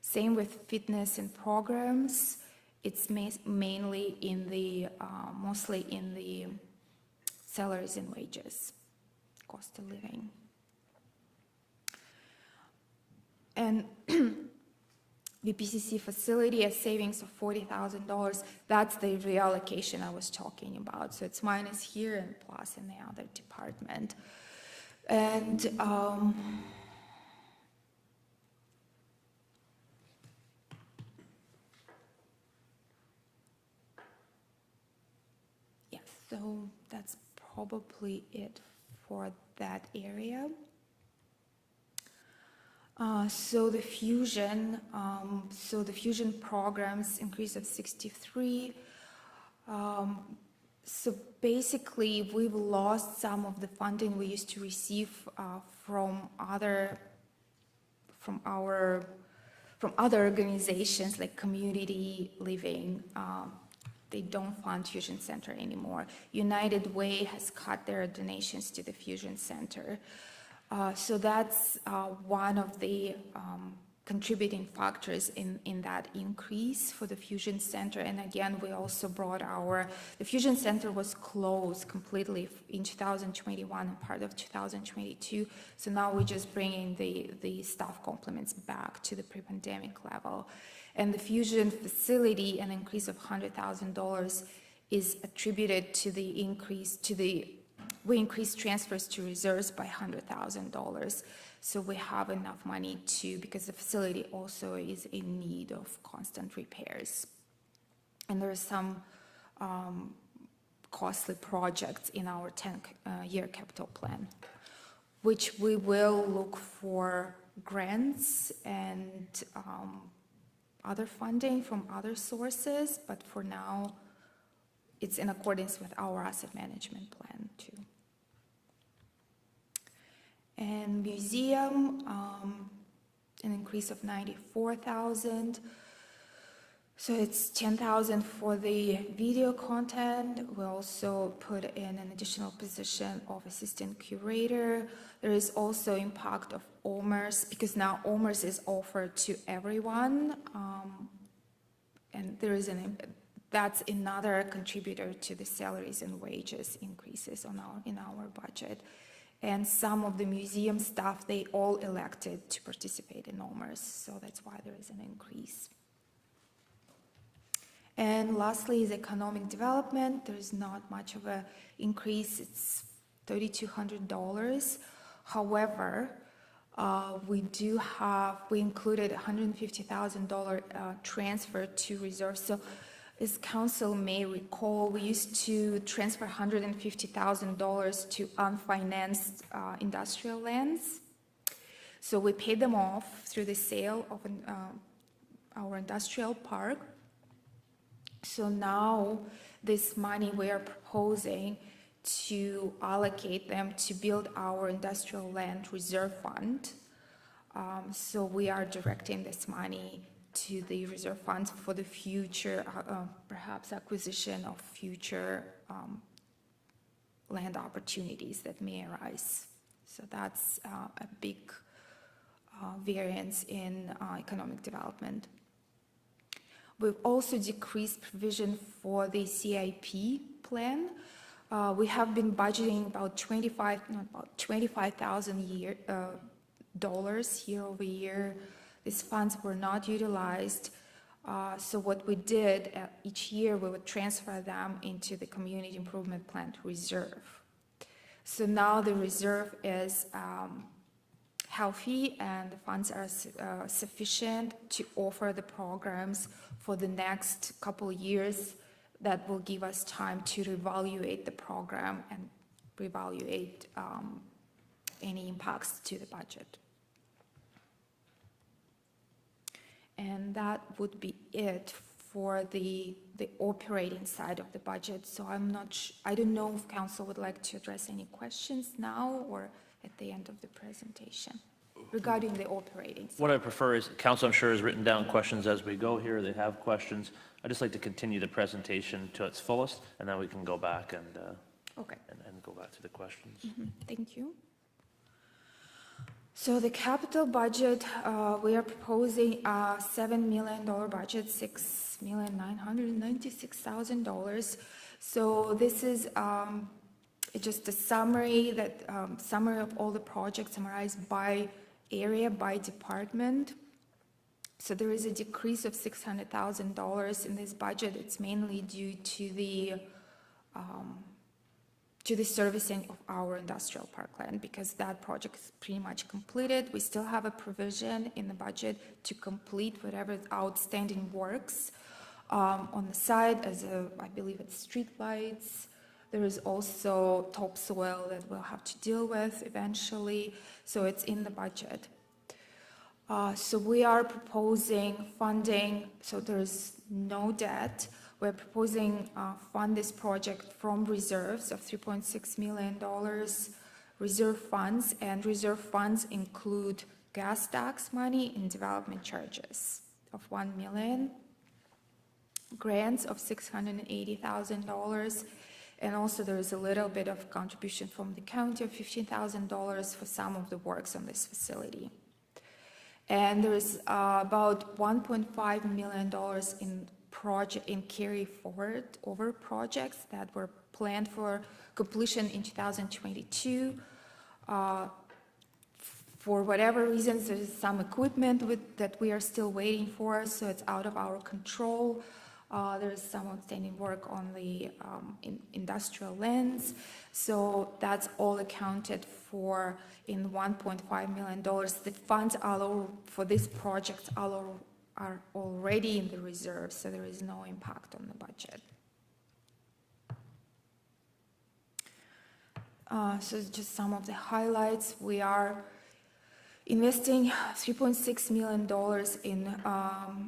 Same with fitness and programs. It's mainly in the, mostly in the salaries and wages, cost of living. And the PCC facility has savings of $40,000. That's the reallocation I was talking about. So it's minus here and plus in the other department. And yeah, so that's probably it for that area. So the fusion programs increase of 63. So basically, we've lost some of the funding we used to receive from other organizations like Community Living. They don't fund Fusion Center anymore. United Way has cut their donations to the Fusion Center. So that's one of the contributing factors in that increase for the Fusion Center. And again, we also brought the Fusion Center was closed completely in 2021 and part of 2022. So now we're just bringing the staff complements back to the pre-pandemic level. And the Fusion facility, an increase of $100,000 is attributed to the increase we increased transfers to reserves by $100,000. So we have enough money because the facility also is in need of constant repairs. And there are some costly projects in our 10-year capital plan, which we will look for grants and other funding from other sources, but for now, it's in accordance with our asset management plan too. And museum, an increase of 94,000. So it's 10,000 for the video content. We also put in an additional position of assistant curator. There is also impact of OMERS because now OMERS is offered to everyone. And there is that's another contributor to the salaries and wages increases in our budget. And some of the museum staff, they all elected to participate in OMERS, so that's why there is an increase. And lastly is economic development. There's not much of an increase. It's $3,200. However, we included $150,000 transfer to reserve. So as council may recall, we used to transfer $150,000 to unfinanced industrial lands. So we paid them off through the sale of our industrial park. So now this money we are proposing to allocate them to build our industrial land reserve fund. So we are directing this money to the reserve funds for the future, perhaps acquisition of future land opportunities that may arise. So that's a big variance in economic development. We've also decreased provision for the CIP plan. We have been budgeting about $25,000 dollars year over year. These funds were not utilized. So what we did each year, we would transfer them into the community improvement plan reserve. So now the reserve is healthy and the funds are sufficient to offer the programs for the next couple of years that will give us time to reevaluate the program and reevaluate any impacts to the budget. And that would be it for the operating side of the budget. So I don't know if council would like to address any questions now or at the end of the presentation regarding the operating side. What I prefer is, council, I'm sure, has written down questions as we go here. They have questions. I'd just like to continue the presentation to its fullest, and then we can go back and Okay. and go back to the questions. Thank you. So the capital budget, we are proposing a $7 million budget, $6,996,000. So this is just a summary of all the projects summarized by area, by department. So there is a decrease of $600,000 in this budget. It's mainly due to the servicing of our industrial parkland because that project is pretty much completed. We still have a provision in the budget to complete whatever outstanding works on the side I believe it's street lights. There is also topsoil that we'll have to deal with eventually. So it's in the budget. So we are proposing funding, so there's no debt. We're proposing fund this project from reserves of $3.6 million, reserve funds, and reserve funds include gas tax money and development charges of $1 million, grants of $680,000, and also there is a little bit of contribution from the county of $15,000 for some of the works on this facility. And there is about $1.5 million in carry forward over projects that were planned for completion in 2022. For whatever reasons, there's some equipment that we are still waiting for, so it's out of our control. There's some outstanding work on the industrial lens, so that's all accounted for in $1.5 million. The funds for this project are already in the reserve, so there is no impact on the budget. So just some of the highlights. We are investing $3.6 million in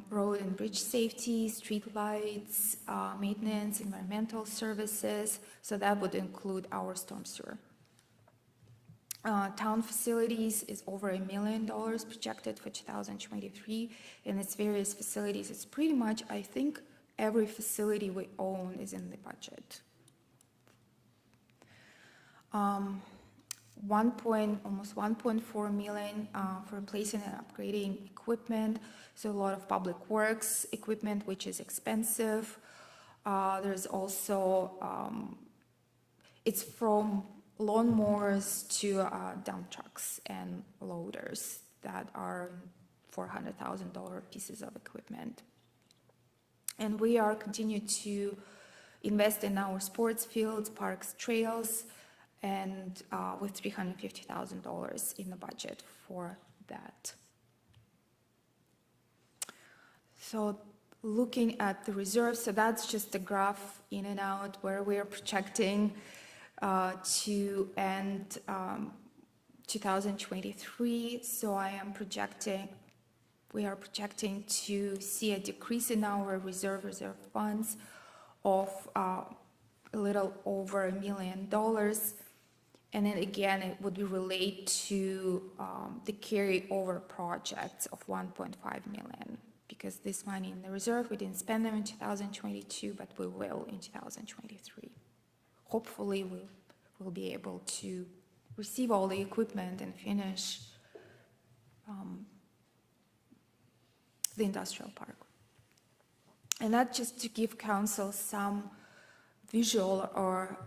road and bridge safety, street lights, maintenance, environmental services, so that would include our storm sewer. Town facilities is over $1 million projected for 2023, and its various facilities. It's pretty much, I think, every facility we own is in the budget. Almost 1.4 million for replacing and upgrading equipment, so a lot of public works equipment, which is expensive. There's also, it's from lawnmowers to dump trucks and loaders that are $400,000 pieces of equipment. And we are continuing to invest in our sports fields, parks, trails, and with $350,000 in the budget for that. So looking at the reserves, so that's just a graph in and out where we are projecting to end 2023. So we are projecting to see a decrease in our reserve funds of a little over $1 million. And then again, it would relate to the carryover projects of $1.5 million, because this money in the reserve, we didn't spend them in 2022, but we will in 2023. Hopefully, we'll be able to receive all the equipment and finish the industrial park. And that's just to give council some visual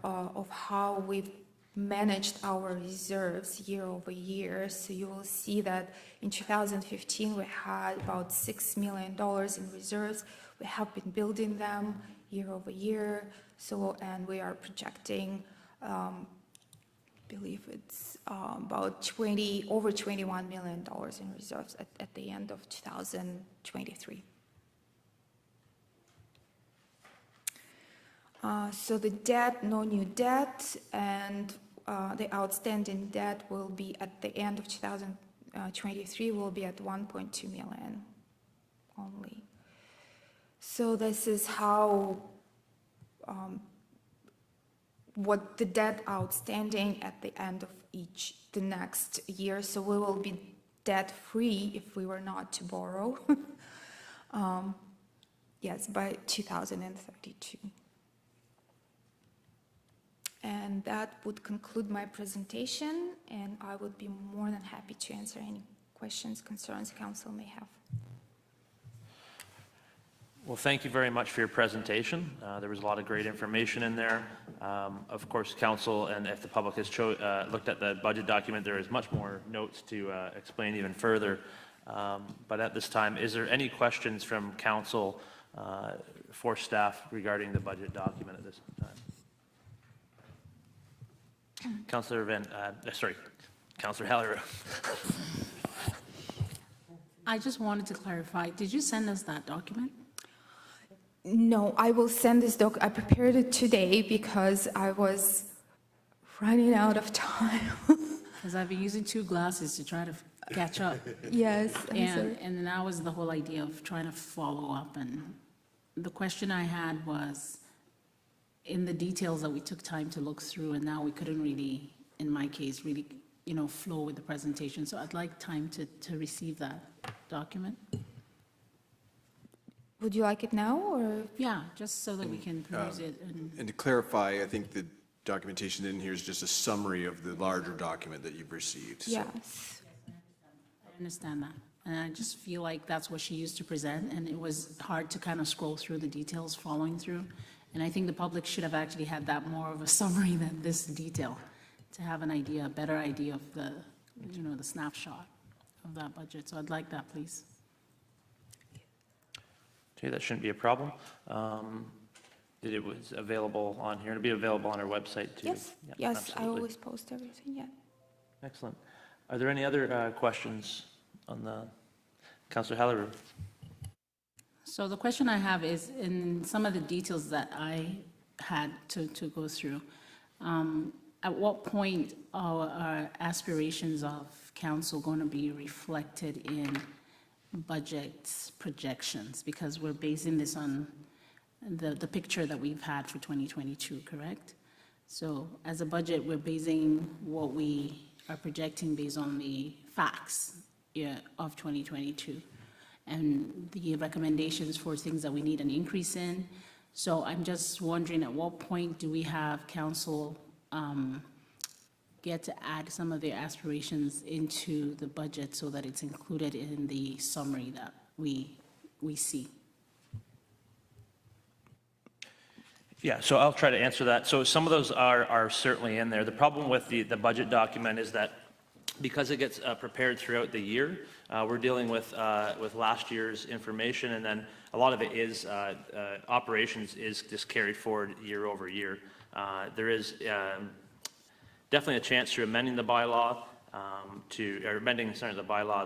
of how we've managed our reserves year over year. So you will see that in 2015 we had about $6 million in reserves. We have been building them year over year. So, and we are projecting, I believe it's about over $21 million in reserves at the end of 2023. So the debt, no new debt, and the outstanding debt will be at the end of 2023 will be at 1.2 million only. So this is how what the debt outstanding at the end of the next year. So we will be debt free if we were not to borrow. Yes, by 2032. And that would conclude my presentation, and I would be more than happy to answer any questions, concerns council may have. Well, thank you very much for your presentation. There was a lot of great information in there. Of course, council, and if the public has looked at the budget document, there is much more notes to explain even further. But at this time, is there any questions from council for staff regarding the budget document at this time? Councillor Councillor Hallerow. I just wanted to clarify, did you send us that document? No, I will send this I prepared it today because I was running out of time. Because I've been using two glasses to try to catch up. Yes, I'm And, sorry. and then that was the whole idea of trying to follow up. And the question I had was, in the details that we took time to look through, and now we couldn't really, in my case, really, flow with the presentation. So I'd like time to receive that document. Would you like it now, or? Yeah, just so that we can peruse it and. And to clarify, I think the documentation in here is just a summary of the larger document that you've received. So- Yes. I understand that. And I just feel like that's what she used to present, and it was hard to kind of scroll through the details following through. And I think the public should have actually had that more of a summary than this detail, to have an idea, a better idea of the, the snapshot of that budget. So I'd like that, please. Okay, that shouldn't be a problem. It was available on here, it'll be available on our website too. Yes, Yeah, yes, I absolutely. always post everything, yeah. Excellent. Are there any other questions on the, Councillor Halleru? So the question I have is, in some of the details that I had to go through, at what point are our aspirations of council going to be reflected in budget projections? Because we're basing this on the picture that we've had for 2022, correct? So as a budget, we're basing what we are projecting based on the facts, yeah, of 2022 and the recommendations for things that we need an increase in. So I'm just wondering, at what point do we have council get to add some of their aspirations into the budget so that it's included in the summary that we see? Yeah, so I'll try to answer that. So some of those are certainly in there. The problem with the budget document is that because it gets prepared throughout the year, we're dealing with last year's information, and then a lot of it is, operations is just carried forward year over year. There is definitely a chance through amending the bylaw,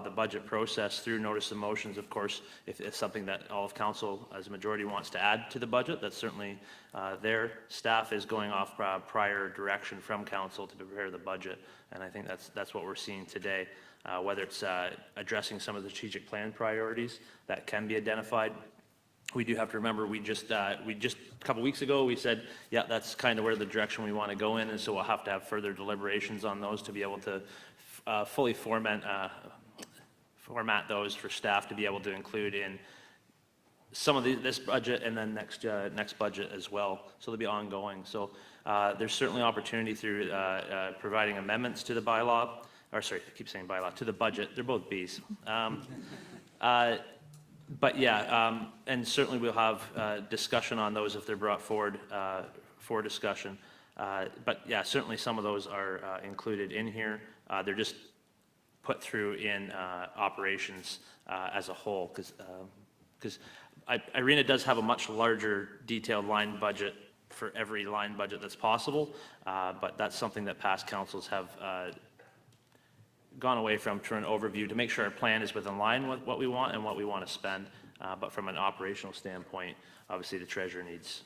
the budget process through notice of motions, of course, if it's something that all of council as a majority wants to add to the budget, that's certainly their staff is going off prior direction from council to prepare the budget, and I think that's what we're seeing today. Whether it's addressing some of the strategic plan priorities that can be identified. We do have to remember, we just a couple weeks ago, we said, yeah, that's kind of where the direction we want to go in, and so we'll have to have further deliberations on those to be able to fully format those for staff to be able to include in some of this budget and then next budget as well. So they'll be ongoing. So there's certainly opportunity through providing amendments to the bylaw, or sorry, I keep saying bylaw, to the budget. They're both Bs. But yeah, and certainly we'll have discussion on those if they're brought forward for discussion. But yeah, certainly some of those are included in here. They're just put through in operations as a whole, because Irena does have a much larger detailed line budget for every line budget that's possible, but that's something that past councils have gone away from, for an overview to make sure our plan is within line with what we want and what we want to spend. But from an operational standpoint, obviously the treasurer needs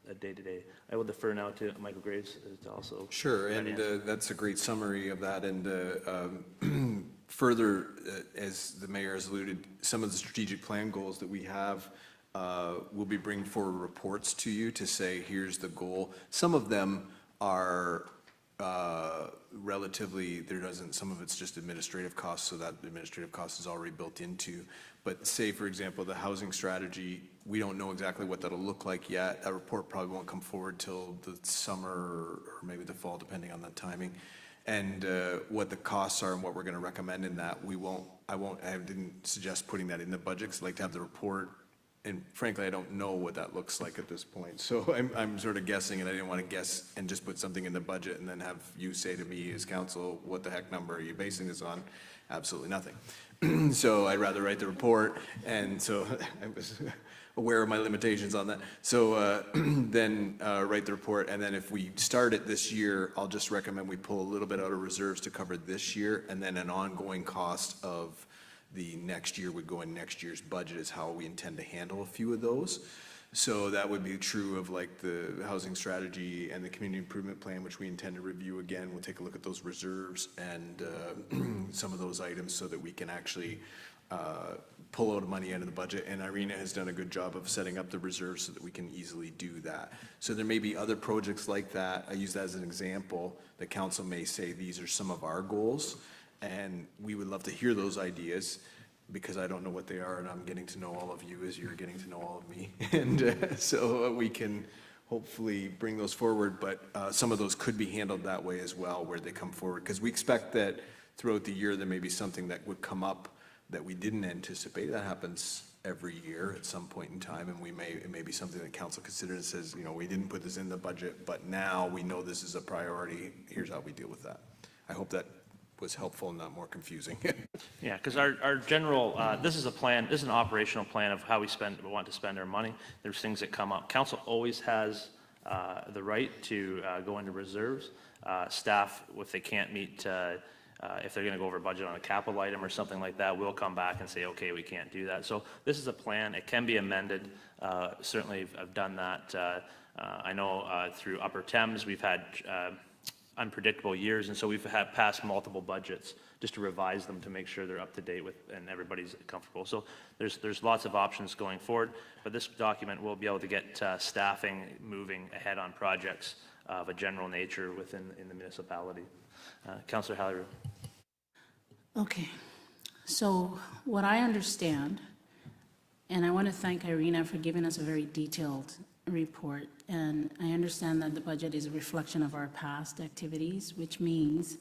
a day-to-day. I will defer now to Michael Graves to also. Sure, and that's a great summary of that. And further, as the mayor has alluded, some of the strategic plan goals that we have, we'll be bringing forward reports to you to say, here's the goal. Some of them are relatively, some of it's just administrative costs, so that administrative cost is already built into. But say, for example, the housing strategy, we don't know exactly what that'll look like yet. That report probably won't come forward till the summer or maybe the fall, depending on the timing. And what the costs are and what we're going to recommend in that, I didn't suggest putting that in the budget, because I'd like to have the report. And frankly, I don't know what that looks like at this point. So I'm sort of guessing, and I didn't want to guess and just put something in the budget and then have you say to me as council, what the heck number are you basing this on? Absolutely nothing. So I'd rather write the report, and so I was aware of my limitations on that. So then write the report, and then if we start it this year, I'll just recommend we pull a little bit out of reserves to cover this year, and then an ongoing cost of the next year would go in next year's budget is how we intend to handle a few of those. So that would be true of like the housing strategy and the community improvement plan, which we intend to review again. We'll take a look at those reserves and some of those items so that we can actually pull out money out of the budget. And Irina has done a good job of setting up the reserves so that we can easily do that. So there may be other projects like that. I use that as an example. The council may say, these are some of our goals, and we would love to hear those ideas, because I don't know what they are, and I'm getting to know all of you as you're getting to know all of me. And so we can hopefully bring those forward, but some of those could be handled that way as well, where they come forward. Because we expect that throughout the year, there may be something that would come up that we didn't anticipate. That happens every year at some point in time, and it may be something that council considers and says, you know, we didn't put this in the budget, but now we know this is a priority. Here's how we deal with that. I hope that was helpful and not more confusing. Yeah, because our general, this is a plan, this is an operational plan of how we want to spend our money. There's things that come up. Council always has the right to go into reserves. Staff, if they can't meet, if they're going to go over budget on a capital item or something like that, we'll come back and say, okay, we can't do that. So this is a plan. It can be amended. Certainly, I've done that. I know through Upper Thames, we've had unpredictable years, and so we've had passed multiple budgets just to revise them to make sure they're up to date with and everybody's comfortable. So there's lots of options going forward, but this document will be able to get staffing moving ahead on projects of a general nature within the municipality. Councillor Hallier. Okay, so what I understand, and I want to thank Irina for giving us a very detailed report, and I understand that the budget is a reflection of our past activities, which means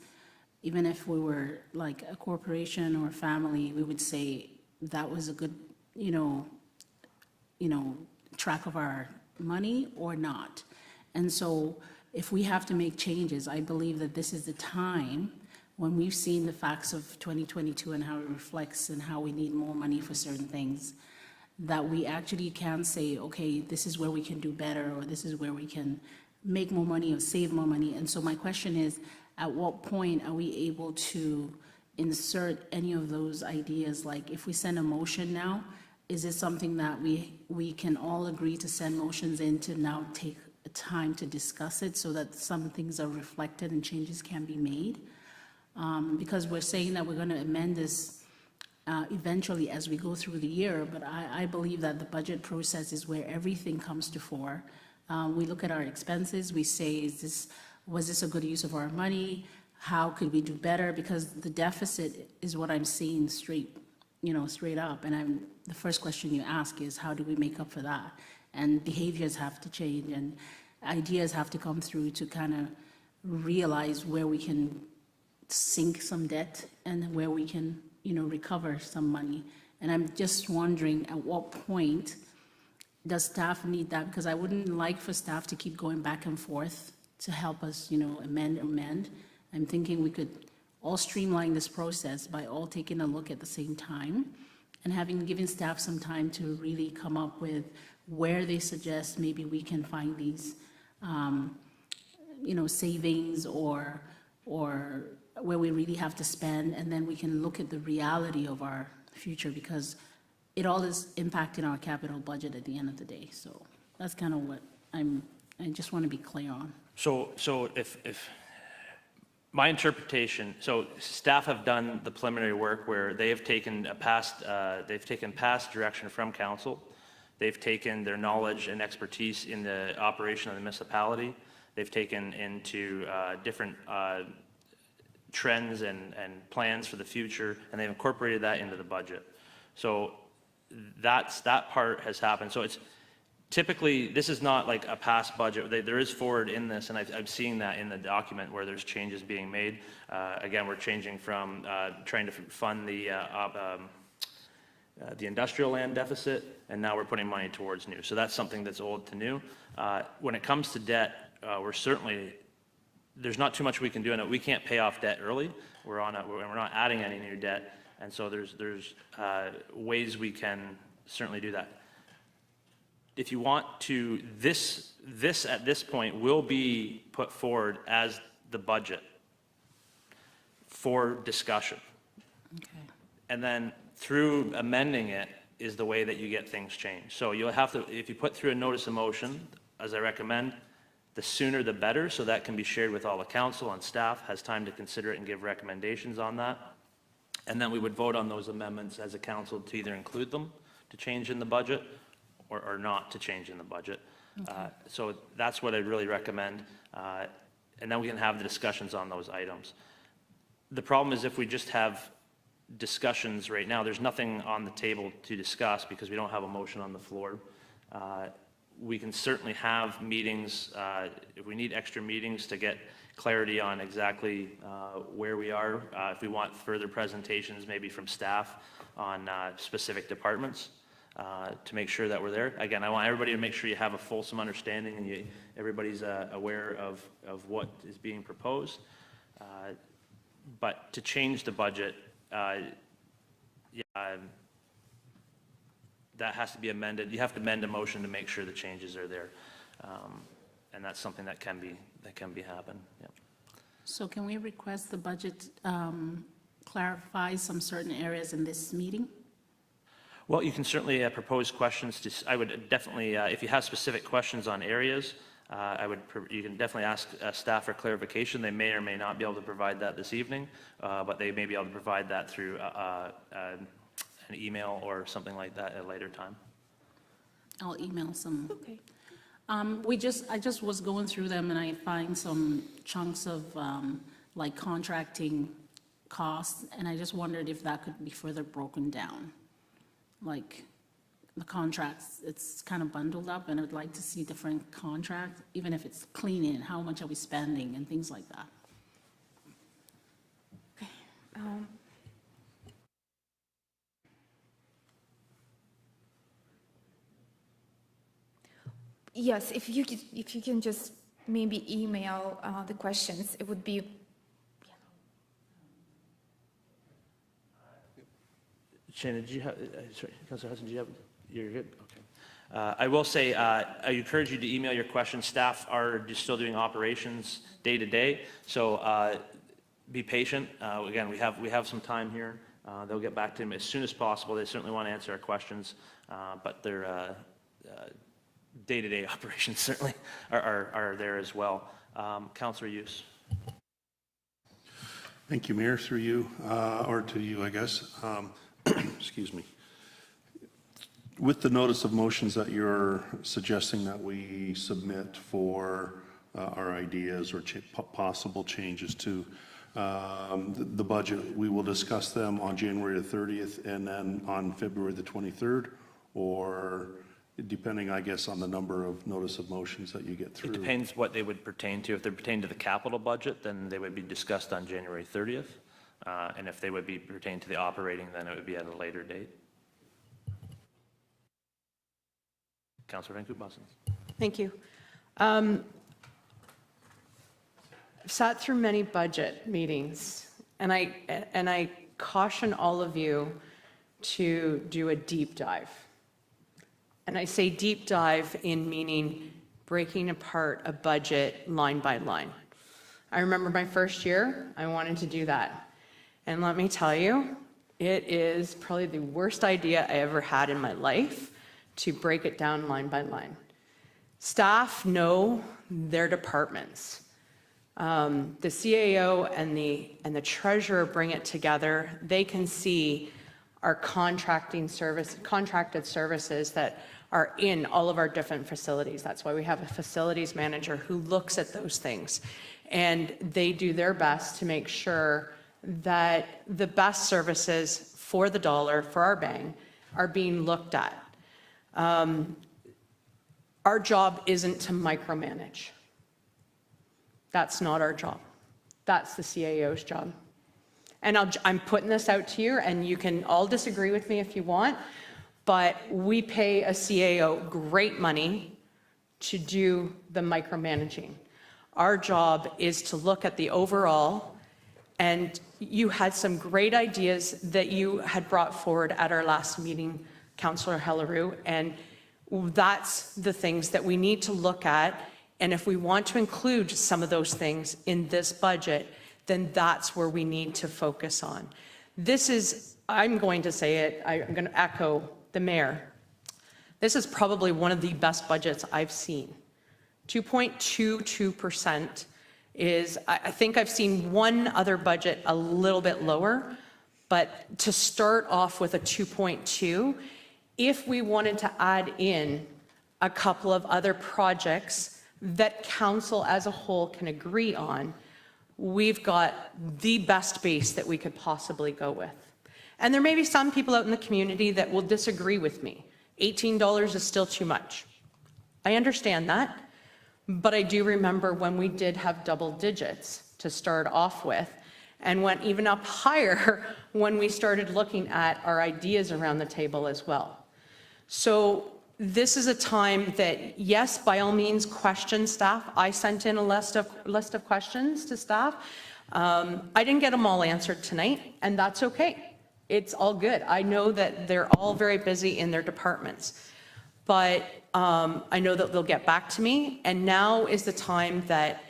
even if we were like a corporation or a family, we would say that was a good, track of our money or not. And so if we have to make changes, I believe that this is the time when we've seen the facts of 2022 and how it reflects and how we need more money for certain things, that we actually can say, okay, this is where we can do better, or this is where we can make more money or save more money. And so my question is, at what point are we able to insert any of those ideas? Like if we send a motion now, is it something that we can all agree to send motions in to now take time to discuss it so that some things are reflected and changes can be made? Because we're saying that we're going to amend this eventually as we go through the year, but I believe that the budget process is where everything comes to fore. We look at our expenses, we say, was this a good use of our money? How could we do better? Because the deficit is what I'm seeing straight up. And the first question you ask is, how do we make up for that? And behaviors have to change, and ideas have to come through to kind of realize where we can sink some debt and where we can recover some money. And I'm just wondering, at what point does staff need that? Because I wouldn't like for staff to keep going back and forth to help us, amend. I'm thinking we could all streamline this process by all taking a look at the same time and given staff some time to really come up with where they suggest maybe we can find these, savings or where we really have to spend, and then we can look at the reality of our future, because it all is impacting our capital budget at the end of the day. So that's kind of what I just want to be clear on. So if my interpretation, so staff have done the preliminary work where they have taken past direction from council. They've taken their knowledge and expertise in the operation of the municipality. They've taken into different trends and plans for the future, and they've incorporated that into the budget. So that part has happened. So it's typically, this is not like a past budget. There is forward in this, and I'm seeing that in the document where there's changes being made. Again, we're changing from trying to fund the industrial land deficit, and now we're putting money towards new. So that's something that's old to new. When it comes to debt, there's not too much we can do in it. We can't pay off debt early. We're not adding any new debt, and so there's ways we can certainly do that. If you want to, this at this point will be put forward as the budget for discussion. Okay. And then through amending it, is the way that you get things changed. So you'll have to, if you put through a notice of motion, as I recommend, the sooner the better, so that can be shared with all the council and staff, has time to consider it and give recommendations on that. And then we would vote on those amendments as a council to either include them, to change in the budget, or not to change in the budget. So that's what I'd really recommend. And then we can have the discussions on those items. The problem is if we just have discussions right now, there's nothing on the table to discuss because we don't have a motion on the floor. We can certainly have meetings, if we need extra meetings to get clarity on exactly where we are, if we want further presentations maybe from staff on specific departments to make sure that we're there. Again, I want everybody to make sure you have a fulsome understanding and everybody's aware of what is being proposed. But to change the budget, that has to be amended. You have to amend a motion to make sure the changes are there. And that's something that can be happen. Yep. So can we request the budget clarify some certain areas in this meeting? Well, you can certainly propose questions to, I would definitely, if you have specific questions on areas, you can definitely ask staff for clarification. They may or may not be able to provide that this evening, but they may be able to provide that through an email or something like that at a later time. I'll email some. Okay. I just was going through them and I find some chunks of like contracting costs, and I just wondered if that could be further broken down. Like the contracts, it's kind of bundled up, and I'd like to see different contracts, even if it's cleaning, and how much are we spending and things like that. Yes, if you can just maybe email the questions, it would be. Shannon, did you have, sorry, Councilor Hudson, did you have, you're good? Okay. I will say, I encourage you to email your questions. Staff are just still doing operations day to day, so be patient. Again, we have some time here. They'll get back to them as soon as possible. They certainly want to answer our questions, but their day-to-day operations certainly are there as well. Councilor Hughes. Thank you, Mayor, through you, or to you, I guess. Excuse me. With the notice of motions that you're suggesting that we submit for our ideas or possible changes to the budget, we will discuss them on January the 30th and then on February the 23rd, or depending, I guess, on the number of notice of motions that you get through. It depends what they would pertain to. If they pertain to the capital budget, then they would be discussed on January 30th. And if they would be pertain to the operating, then it would be at a later date. Councilor Van Koop-Bosens. Thank you. I've sat through many budget meetings, and I caution all of you to do a deep dive. And I say deep dive in meaning breaking apart a budget line by line. I remember my first year, I wanted to do that. And let me tell you, it is probably the worst idea I ever had in my life to break it down line by line. Staff know their departments. The CAO and the treasurer bring it together. They can see our contracted services that are in all of our different facilities. That's why we have a facilities manager who looks at those things. And they do their best to make sure that the best services for the dollar, for our bang, are being looked at. Our job isn't to micromanage. That's not our job. That's the CAO's job. And I'm putting this out to you, and you can all disagree with me if you want, but we pay a CAO great money to do the micromanaging. Our job is to look at the overall, and you had some great ideas that you had brought forward at our last meeting, Councillor Hellerue, and that's the things that we need to look at. And if we want to include some of those things in this budget, then that's where we need to focus on. This is, I'm going to say it, I'm going to echo the mayor, this is probably one of the best budgets I've seen. 2.22% is, I think I've seen one other budget a little bit lower, but to start off with a 2.2, if we wanted to add in a couple of other projects that council as a whole can agree on, we've got the best base that we could possibly go with. And there may be some people out in the community that will disagree with me. $18 is still too much. I understand that, but I do remember when we did have double digits to start off with, and went even up higher when we started looking at our ideas around the table as well. So this is a time that, yes, by all means, question staff. I sent in a list of questions to staff. I didn't get them all answered tonight, and that's okay. It's all good. I know that they're all very busy in their departments, but I know that they'll get back to me, and now is the time that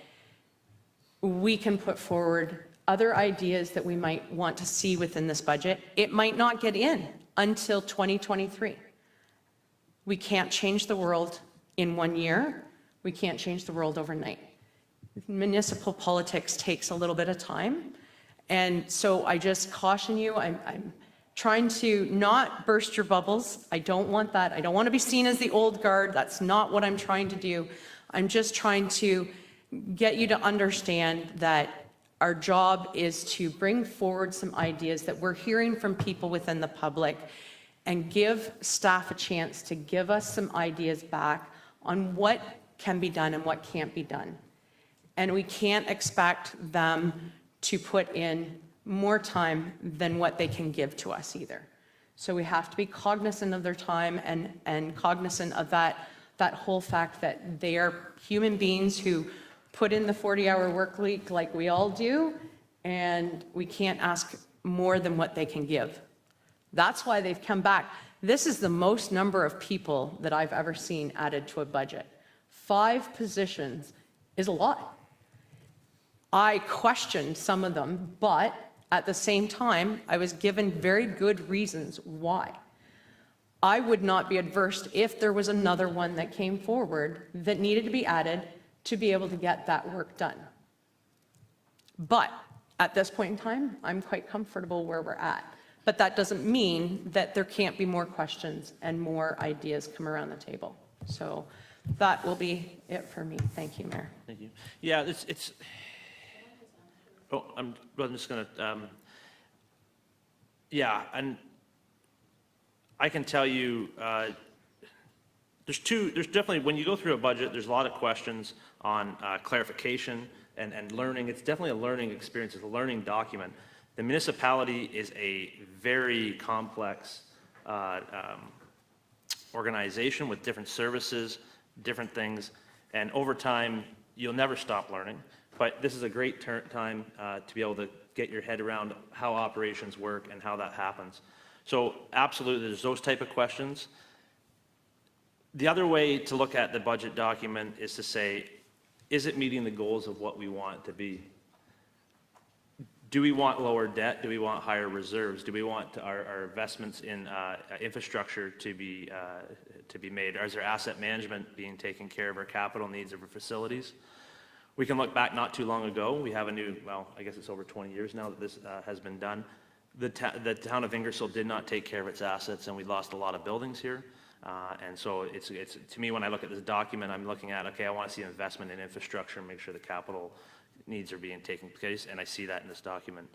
we can put forward other ideas that we might want to see within this budget. It might not get in until 2023. We can't change the world in 1 year. We can't change the world overnight. Municipal politics takes a little bit of time. And so I just caution you, I'm trying to not burst your bubbles. I don't want that. I don't want to be seen as the old guard. That's not what I'm trying to do. I'm just trying to get you to understand that our job is to bring forward some ideas that we're hearing from people within the public and give staff a chance to give us some ideas back on what can be done and what can't be done. And we can't expect them to put in more time than what they can give to us either. So we have to be cognizant of their time and cognizant of that whole fact that they are human beings who put in the 40-hour work week like we all do, and we can't ask more than what they can give. That's why they've come back. This is the most number of people that I've ever seen added to a budget. 5 positions is a lot. I questioned some of them, but at the same time, I was given very good reasons why. I would not be adverse if there was another one that came forward that needed to be added to be able to get that work done. But at this point in time, I'm quite comfortable where we're at. But that doesn't mean that there can't be more questions and more ideas come around the table. So that will be it for me. Thank you, Mayor. Thank you. Yeah, it's oh, I'm just going to, yeah, and I can tell you, there's definitely, when you go through a budget, there's a lot of questions on clarification and learning. It's definitely a learning experience. It's a learning document. The municipality is a very complex organization with different services, different things, and over time, you'll never stop learning. But this is a great time to be able to get your head around how operations work and how that happens. So absolutely, there's those type of questions. The other way to look at the budget document is to say, is it meeting the goals of what we want it to be? Do we want lower debt? Do we want higher reserves? Do we want our investments in infrastructure to be made? Or is there asset management being taken care of, our capital needs of our facilities? We can look back not too long ago. We have a new, well, I guess it's over 20 years now that this has been done. The town of Ingersoll did not take care of its assets, and we lost a lot of buildings here. And so it's to me, when I look at this document, I'm looking at, okay, I want to see investment in infrastructure and make sure the capital needs are being taken place, and I see that in this document.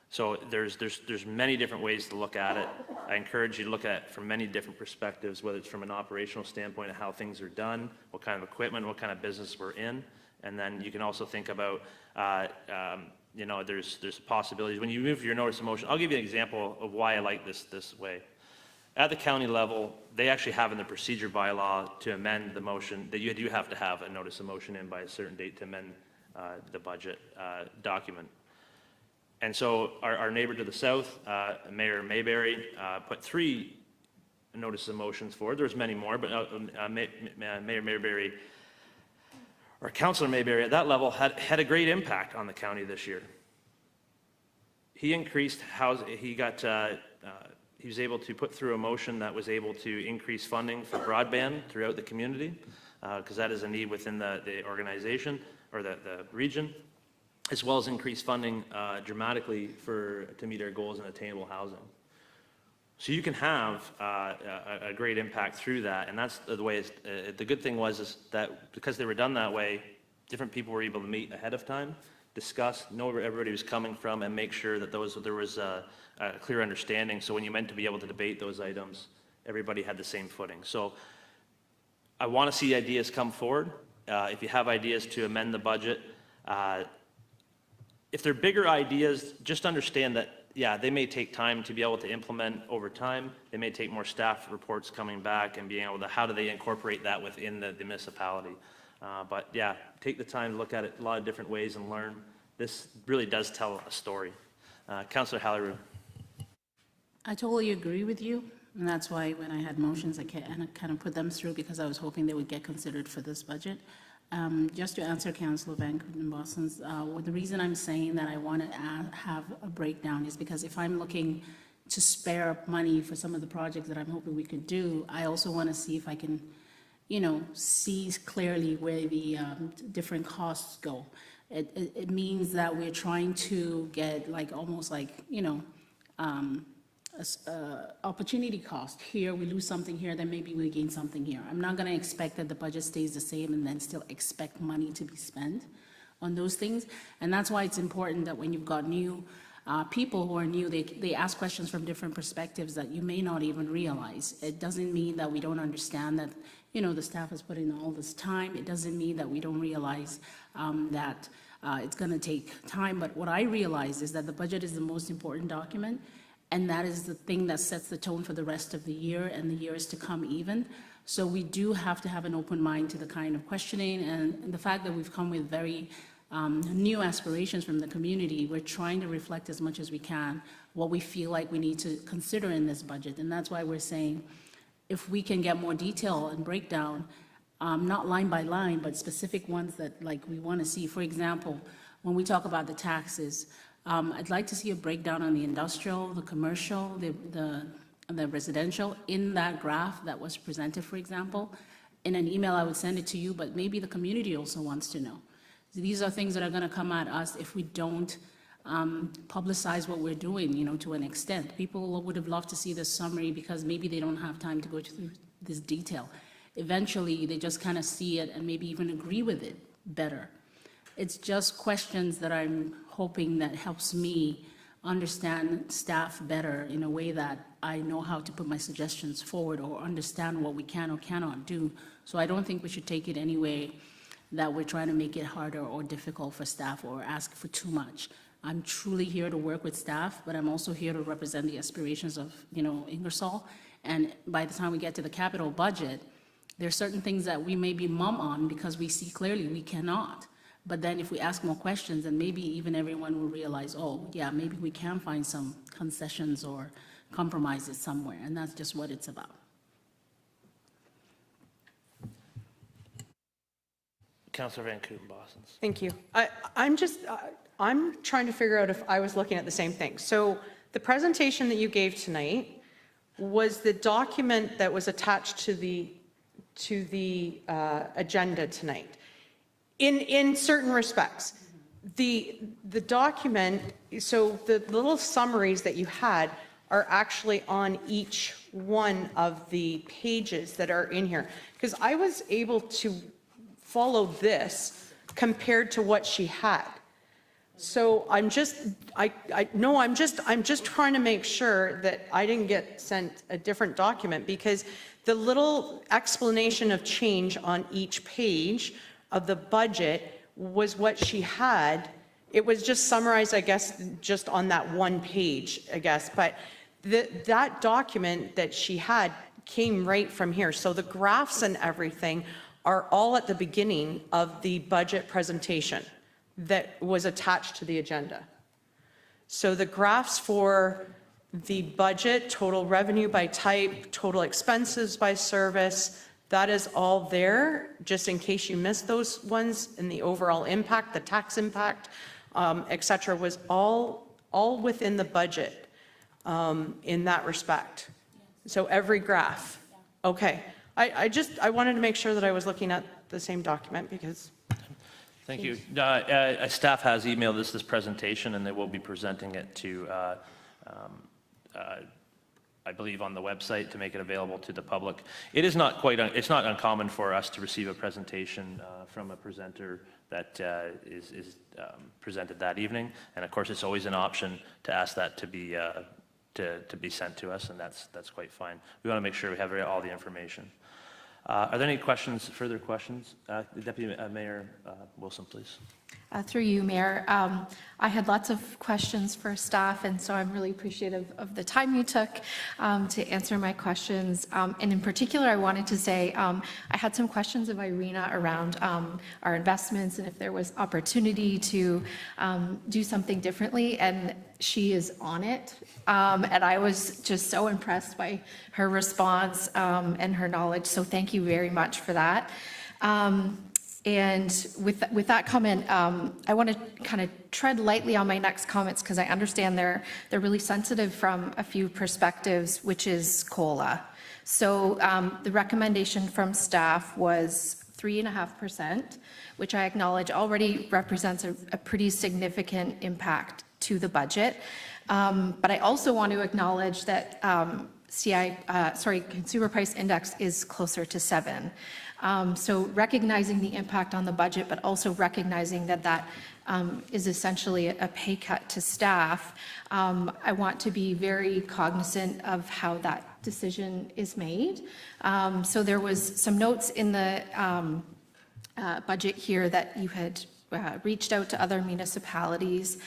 So there's many different ways to look at it. I encourage you to look at it from many different perspectives, whether it's from an operational standpoint of how things are done, what kind of equipment, what kind of business we're in, and then you can also think about, you know, there's possibilities. When you move your notice of motion, I'll give you an example of why I like this way. At the county level, they actually have in the procedure bylaw to amend the motion, that you do have to have a notice of motion in by a certain date to amend the budget document. And so our neighbor to the south, Mayor Mayberry, put 3 notices of motions forward. There's many more, but Mayor Mayberry, or Councillor Mayberry at that level had a great impact on the county this year. He increased housing, he he was able to put through a motion that was able to increase funding for broadband throughout the community, because that is a need within the organization or the region, as well as increase funding dramatically to meet our goals in attainable housing. So you can have a great impact through that, and that's the way the good thing is that because they were done that way, different people were able to meet ahead of time, discuss, know where everybody was coming from, and make sure that there was a clear understanding. So when you meant to be able to debate those items, everybody had the same footing. So I want to see ideas come forward. If you have ideas to amend the budget, if they're bigger ideas, just understand that, yeah, they may take time to be able to implement over time. They may take more staff reports coming back and being able to, how do they incorporate that within the municipality? But yeah, take the time to look at it a lot of different ways and learn. This really does tell a story. Councillor Halleru. I totally agree with you, and that's why when I had motions, I kind of put them through because I was hoping they would get considered for this budget. Just to answer Councillor Van Bossen's, the reason I'm saying that I want to have a breakdown is because if I'm looking to spare up money for some of the projects that I'm hoping we could do, I also want to see if I can, see clearly where the different costs go. It means that we're trying to get almost opportunity cost. Here, we lose something here, then maybe we gain something here. I'm not going to expect that the budget stays the same and then still expect money to be spent on those things. And that's why it's important that when you've got new people who are new, they ask questions from different perspectives that you may not even realize. It doesn't mean that we don't understand that, the staff has put in all this time. It doesn't mean that we don't realize that it's going to take time. But what I realize is that the budget is the most important document. And that is the thing that sets the tone for the rest of the year and the years to come even. So we do have to have an open mind to the kind of questioning and the fact that we've come with very new aspirations from the community. We're trying to reflect as much as we can what we feel like we need to consider in this budget. And that's why we're saying if we can get more detail and breakdown, not line by line, but specific ones that we want to see. For example, when we talk about the taxes, I'd like to see a breakdown on the industrial, the commercial, the residential in that graph that was presented, for example. In an email, I would send it to you, but maybe the community also wants to know. These are things that are going to come at us if we don't publicize what we're doing, to an extent. People would have loved to see this summary because maybe they don't have time to go through this detail. Eventually, they just kind of see it and maybe even agree with it better. It's just questions that I'm hoping that helps me understand staff better in a way that I know how to put my suggestions forward or understand what we can or cannot do. So I don't think we should take it any way that we're trying to make it harder or difficult for staff or ask for too much. I'm truly here to work with staff, but I'm also here to represent the aspirations of, Ingersoll. And by the time we get to the capital budget, there are certain things that we may be mum on because we see clearly we cannot. But then if we ask more questions, then maybe even everyone will realize, oh, yeah, maybe we can find some concessions or compromises somewhere. And that's just what it's about. Councillor Van Bossen's. Thank you. I'm trying to figure out if I was looking at the same thing. So the presentation that you gave tonight was the document that was attached to the agenda tonight. In certain respects, the document, so the little summaries that you had are actually on each one of the pages that are in here. Because I was able to follow this compared to what she had. So I'm just trying to make sure that I didn't get sent a different document, because the little explanation of change on each page of the budget was what she had. It was just summarized, I guess, just on that one page, I guess. But that document that she had came right from here. So the graphs and everything are all at the beginning of the budget presentation that was attached to the agenda. So the graphs for the budget, total revenue by type, total expenses by service, that is all there, just in case you missed those ones. And the overall impact, the tax impact, et cetera, was all within the budget. in that respect. So every graph. Okay. I wanted to make sure that I was looking at the same document because, Thank you. Staff has emailed us this presentation, and they will be presenting it to, I believe, on the website to make it available to the public. It is not it's not uncommon for us to receive a presentation from a presenter that is presented that evening. And of course, it's always an option to ask that to be sent to us, and that's quite fine. We want to make sure we have all the information. Are there any questions, further questions? Deputy Mayor Wilson, please. Through you, Mayor. I had lots of questions for staff, and so I'm really appreciative of the time you took to answer my questions. And in particular, I wanted to say I had some questions of Irina around our investments and if there was opportunity to do something differently, and she is on it. And I was just so impressed by her response and her knowledge, so thank you very much for that. And with that comment, I want to kind of tread lightly on my next comments because I understand they're really sensitive from a few perspectives, which is COLA. So the recommendation from staff was 3.5%, which I acknowledge already represents a pretty significant impact to the budget. But I also want to acknowledge that Consumer Price Index is closer to 7. So recognizing the impact on the budget, but also recognizing that that is essentially a pay cut to staff, I want to be very cognizant of how that decision is made. So there was some notes in the budget here that you had reached out to other municipalities.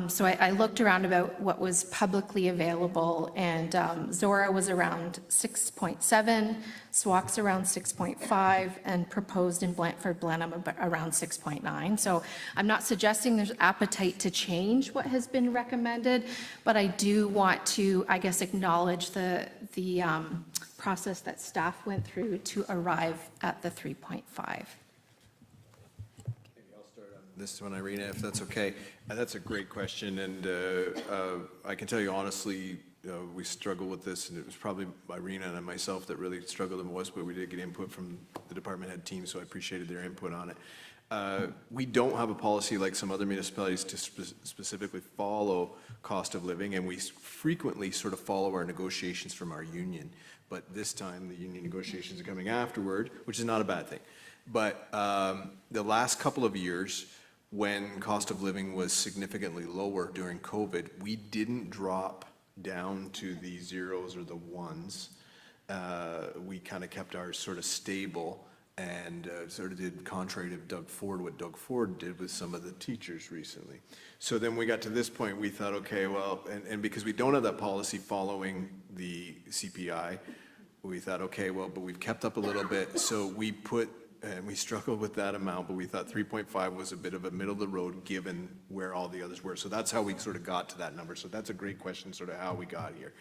So I looked around about what was publicly available, and Zora was around 6.7, SWAC's around 6.5, and proposed in Blandford Blenheim around 6.9. So I'm not suggesting there's appetite to change what has been recommended, but I do want to, I guess, acknowledge the process that staff went through to arrive at the 3.5. This one, Irina, if that's okay. That's a great question, and I can tell you honestly, we struggle with this, and it was probably Irina and myself that really struggled the most, but we did get input from the department head team, so I appreciated their input on it. We don't have a policy like some other municipalities to specifically follow cost of living, and we frequently sort of follow our negotiations from our union. But this time, the union negotiations are coming afterward, which is not a bad thing. But the last couple of years, when cost of living was significantly lower during COVID, we didn't drop down to the zeros or the ones. We kind of kept ours sort of stable and sort of did contrary to Doug Ford, what Doug Ford did with some of the teachers recently. So then we got to this point, we thought, okay, well, and because we don't have that policy following the CPI, we thought, okay, well, but we've kept up a little bit, so we put, and we struggled with that amount, but we thought 3.5 was a bit of a middle of the road given where all the others were. So that's how we sort of got to that number. So that's a great question, sort of how we got here.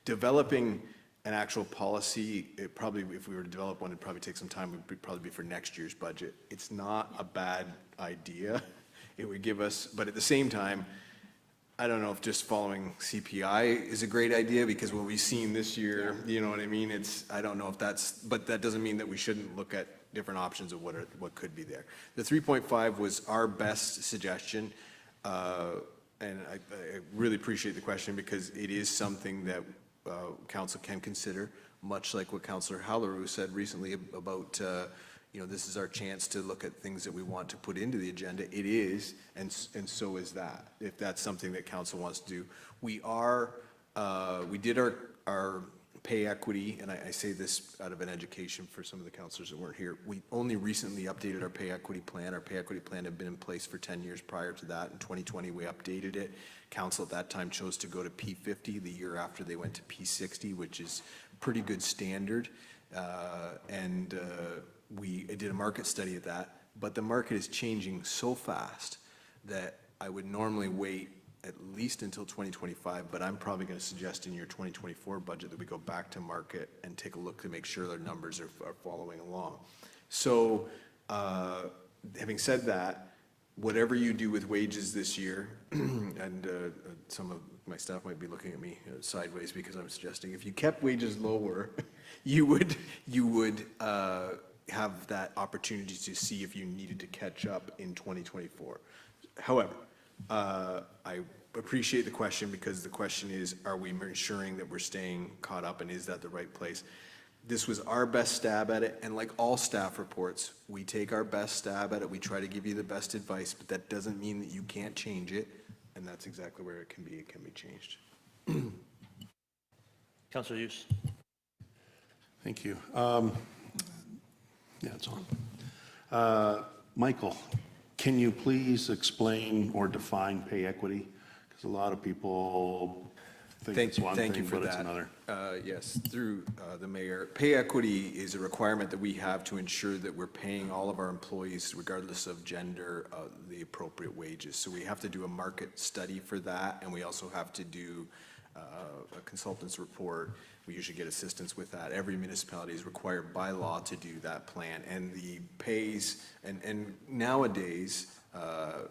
Developing an actual policy, it probably, if we were to develop one, it'd probably take some time. It would probably be for next year's budget. It's not a bad idea. It would give us, but at the same time, I don't know if just following CPI is a great idea, because what we've seen this year, you know what I mean? I don't know if that's, but that doesn't mean that we shouldn't look at different options of what could be there. The 3.5 was our best suggestion, and I really appreciate the question, because it is something that council can consider, much like what Councillor Hallerow said recently about, this is our chance to look at things that we want to put into the agenda. It is, and so is that, if that's something that council wants to do. We did our pay equity, and I say this out of an education for some of the councillors that weren't here. We only recently updated our pay equity plan. Our pay equity plan had been in place for 10 years prior to that. In 2020, we updated it. Council at that time chose to go to P50. The year after, they went to P60, which is pretty good standard. We did a market study of that, but the market is changing so fast that I would normally wait at least until 2025, but I'm probably going to suggest in your 2024 budget that we go back to market and take a look to make sure their numbers are following along. So having said that, whatever you do with wages this year, and some of my staff might be looking at me sideways because I'm suggesting if you kept wages lower, you would have that opportunity to see if you needed to catch up in 2024. However, I appreciate the question because the question is, are we ensuring that we're staying caught up and is that the right place? This was our best stab at it, and like all staff reports, we take our best stab at it, we try to give you the best advice, but that doesn't mean that you can't change it, and that's exactly where it can be changed. Councillor Hughes. Thank you. Yeah, it's on. Michael, can you please explain or define pay equity? Because a lot of people think it's one thing, but it's another. Yes, through the mayor. Pay equity is a requirement that we have to ensure that we're paying all of our employees, regardless of gender, the appropriate wages. So we have to do a market study for that, and we also have to do a consultant's report. We usually get assistance with that. Every municipality is required by law to do that plan. And the pays, and nowadays,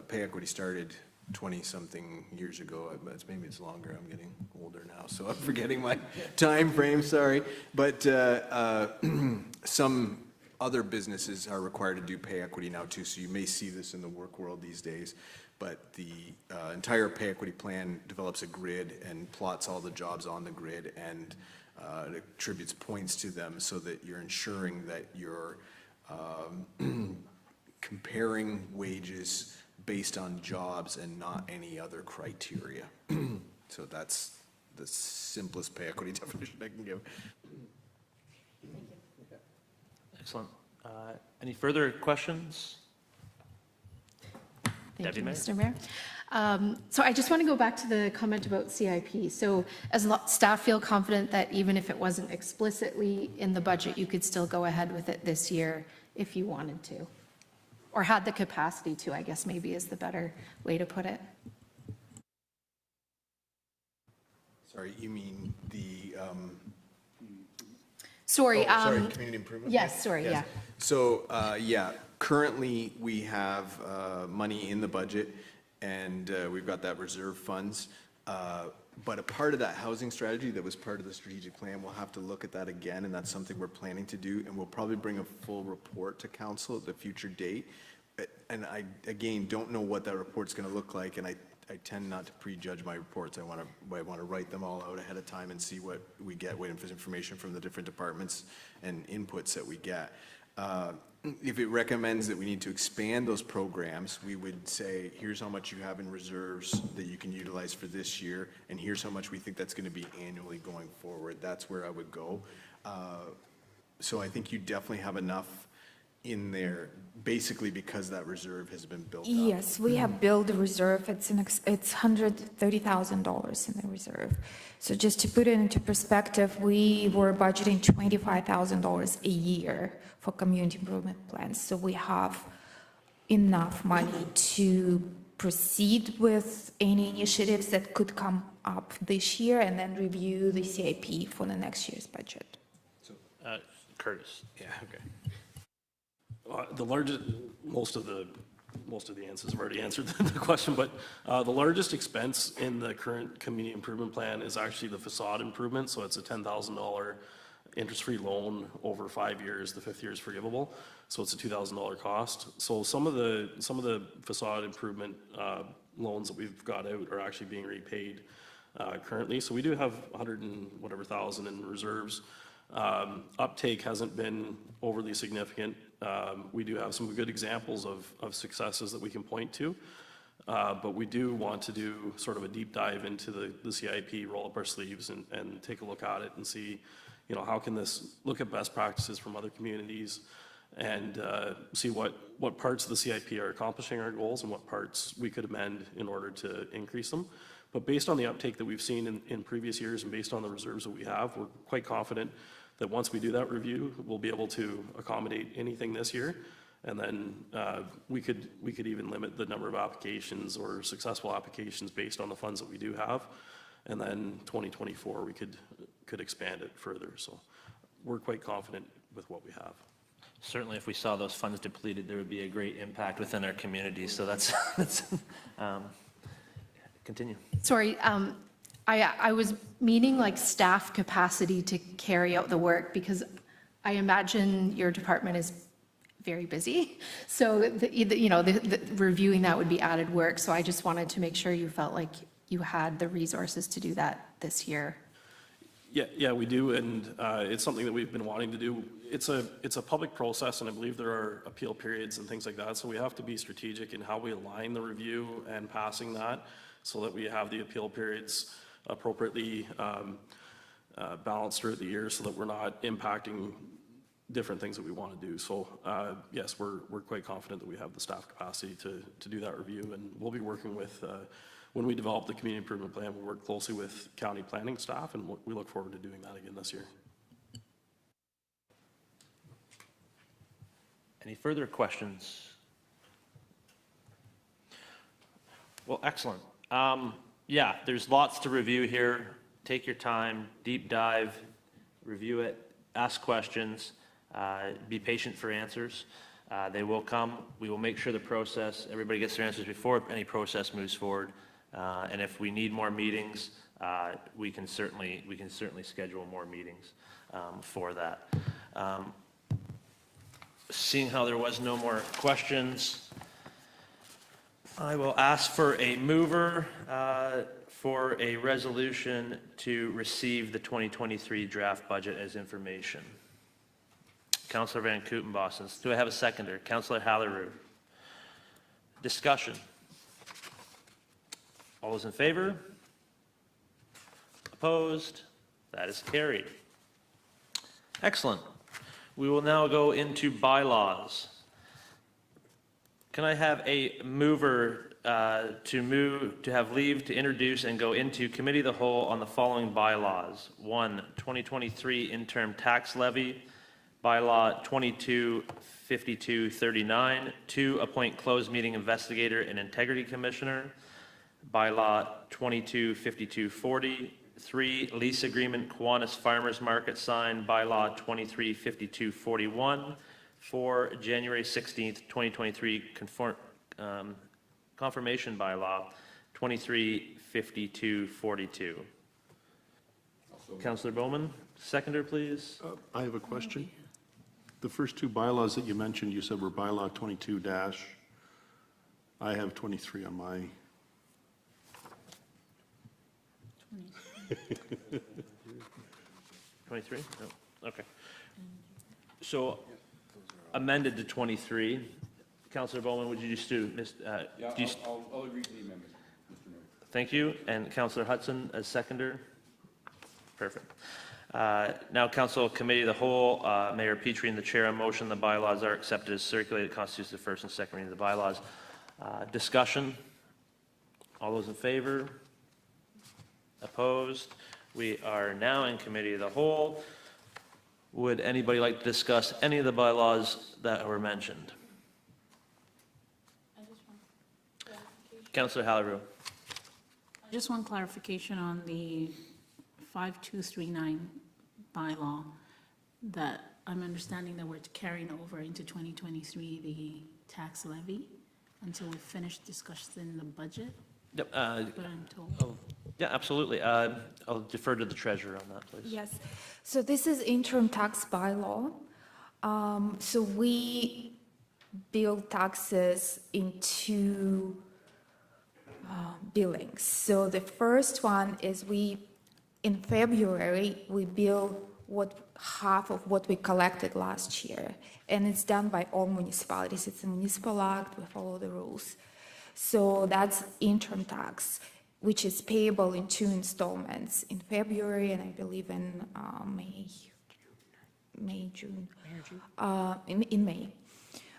pay equity started 20-something years ago. Maybe it's longer. I'm getting older now, so I'm forgetting my time frame, sorry. But some other businesses are required to do pay equity now too, so you may see this in the work world these days. But the entire pay equity plan develops a grid and plots all the jobs on the grid and it attributes points to them so that you're ensuring that you're comparing wages based on jobs and not any other criteria. So that's the simplest pay equity definition I can give. Excellent. Any further questions? Thank you, Deputy Mayor. Mr. Mayor. So I just want to go back to the comment about CIP. So as staff feel confident that even if it wasn't explicitly in the budget, you could still go ahead with it this year if you wanted to? Or had the capacity to, I guess maybe is the better way to put it. Sorry, you mean the, Sorry. community improvement? Yes, sorry, Yes. yeah. So, yeah, currently we have money in the budget and we've got that reserve funds. But a part of that housing strategy that was part of the strategic plan, we'll have to look at that again, and that's something we're planning to do, and we'll probably bring a full report to council at the future date. And I, again, don't know what that report's gonna look like, and I tend not to prejudge my reports. I wanna write them all out ahead of time and see what we get, what information from the different departments and inputs that we get. If it recommends that we need to expand those programs, we would say, here's how much you have in reserves that you can utilize for this year, and here's how much we think that's gonna be annually going forward. That's where I would go. So I think you definitely have enough in there, basically because that reserve has been built up. Yes, we have built the reserve. It's $130,000 in the reserve. So just to put it into perspective, we were budgeting $25,000 a year for community improvement plans. So we have enough money to proceed with any initiatives that could come up this year and then review the CIP for the next year's budget. Curtis. Yeah, okay. The largest, most of the answers have already answered the question, but the largest expense in the current community improvement plan is actually the facade improvement. So it's a $10,000 interest-free loan over 5 years. The 5th year is forgivable, so it's a $2,000 cost. So some of the facade improvement loans that we've got out are actually being repaid currently. So we do have 100 and whatever thousand in reserves. Uptake hasn't been overly significant. We do have some good examples of successes that we can point to, but we do want to do sort of a deep dive into the CIP, roll up our sleeves and take a look at it and see, you know, how can this look at best practices from other communities and see what parts of the CIP are accomplishing our goals and what parts we could amend in order to increase them. But based on the uptake that we've seen in previous years and based on the reserves that we have, we're quite confident that once we do that review, we'll be able to accommodate anything this year. And then we could even limit the number of applications or successful applications based on the funds that we do have. And then 2024, we could expand it further. So we're quite confident with what we have. Certainly, if we saw those funds depleted, there would be a great impact within our community, so that's, continue. Sorry, I was meaning like staff capacity to carry out the work, because I imagine your department is very busy. So, the reviewing that would be added work. So I just wanted to make sure you felt like you had the resources to do that this year. Yeah, we do, and it's something that we've been wanting to do. It's a public process, and I believe there are appeal periods and things like that, so we have to be strategic in how we align the review and passing that, so that we have the appeal periods appropriately balanced throughout the year, so that we're not impacting different things that we want to do. So yes, we're quite confident that we have the staff capacity to do that review, and we'll be working with, when we develop the community improvement plan, we'll work closely with county planning staff, and we look forward to doing that again this year. Any further questions? Well, excellent. Yeah, there's lots to review here. Take your time, deep dive, review it, ask questions, be patient for answers. They will come. We will make sure the process, everybody gets their answers before any process moves forward. And if we need more meetings, we can certainly schedule more meetings for that. Seeing how there was no more questions, I will ask for a mover for a resolution to receive the 2023 draft budget as information. Councillor Van Kootenbosens. Do I have a seconder? Councillor Hallerud. Discussion. All those in favor? Opposed? That is carried. Excellent. We will now go into bylaws. Can I have a mover to have leave to introduce and go into committee of the whole on the following bylaws? 1, 2023 interim tax levy, bylaw 225239. 2, appoint closed meeting investigator and integrity commissioner, bylaw 225240. 3, lease agreement Kiwanis Farmers Market sign, bylaw 235241. 4, January 16th, 2023 confirmation bylaw 235242. Councillor Bowman, seconder, please. I have a question. The first two bylaws that you mentioned, you said were bylaw 22 dash. I have 23 on my. 23? No, okay. So amended to 23. Councillor Bowman, would you just do, I'll agree to the amendment, Mr. Mayor. thank you, and Councillor Hudson as seconder? Perfect. Now, Council Committee of the Whole, Mayor Petrie and the Chair, on motion the bylaws are accepted as circulated, constitutes the first and second reading of the bylaws. Discussion? All those in favor? Opposed? We are now in Committee of the Whole. Would anybody like to discuss any of the bylaws that were mentioned? Councillor Hallerud. I just want clarification on the 5239 bylaw, that I'm understanding that we're carrying over into 2023 the tax levy until we finish discussing the budget, Yep, but I'm told. yeah, absolutely. I'll defer to the treasurer on that, please. Yes, so this is interim tax bylaw. So we bill taxes in two billings. So the first one is in February, we bill half of what we collected last year. And it's done by all municipalities. It's a municipal act, we follow the rules. So that's interim tax, which is payable in 2 installments, in February and I believe in June. In May.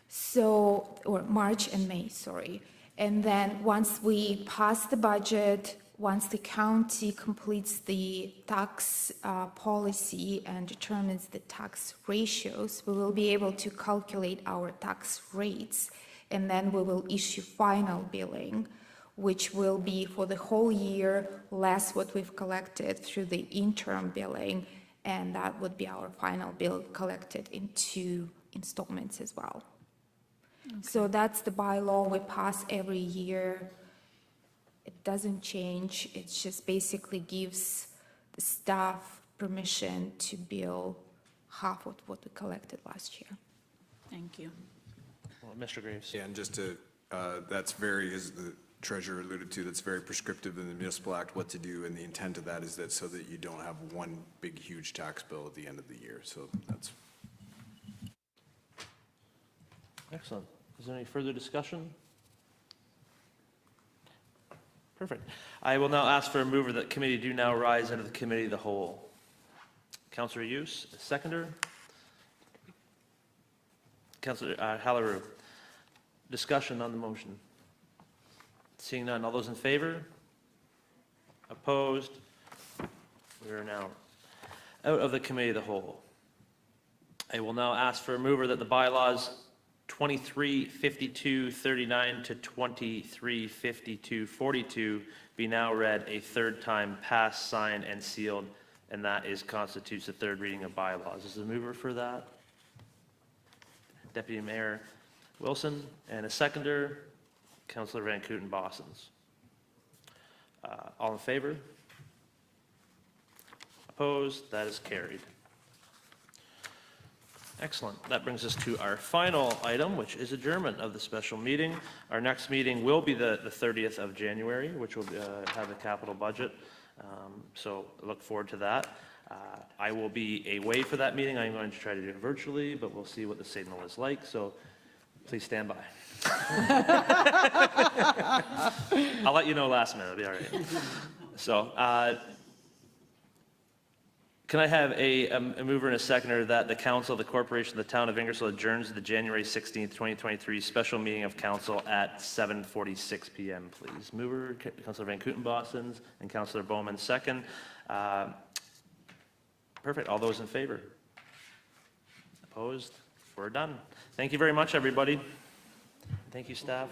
So, or March and May, sorry. And then once we pass the budget, once the county completes the tax policy and determines the tax ratios, we will be able to calculate our tax rates. And then we will issue final billing, which will be for the whole year, less what we've collected through the interim billing. And that would be our final bill collected in 2 installments as well. So that's the bylaw we pass every year. It doesn't change, it just basically gives the staff permission to bill half of what we collected last year. Thank you. Well, Mr. Graves. Yeah, and just to, that's very, as the treasurer alluded to, that's very prescriptive in the municipal act what to do, and the intent of that is that so that you don't have one big, huge tax bill at the end of the year. So that's Excellent. Is there any further discussion? Perfect. I will now ask for a mover that committee do now rise into the committee of the whole. Councillor Hughes, seconder. Councillor Hallerou. Discussion on the motion. Seeing none, all those in favor? Opposed? We are now out of the committee of the whole. I will now ask for a mover that the bylaws 235239 to 235242 be now read a third time, passed, signed, and sealed, and that constitutes the third reading of bylaws. Is the mover for that? Deputy Mayor Wilson, and a seconder, Councillor Van Kooten-Bossens. All in favor? Opposed? That is carried. Excellent. That brings us to our final item, which is adjournment of the special meeting. Our next meeting will be the 30th of January, which will have the capital budget. So I look forward to that. I will be away for that meeting. I'm going to try to do it virtually, but we'll see what the signal is like. So please stand by. I'll let you know last minute. It'll be all right. So, can I have a mover and a seconder that the council of the corporation of the town of Ingersoll adjourns the January 16th, 2023 special meeting of council at 7:46 p.m., please? Mover, Councillor Van Kooten-Bossens, and Councillor Bowman, second. Perfect. All those in favor? Opposed? We're done. Thank you very much, everybody. Thank you, staff.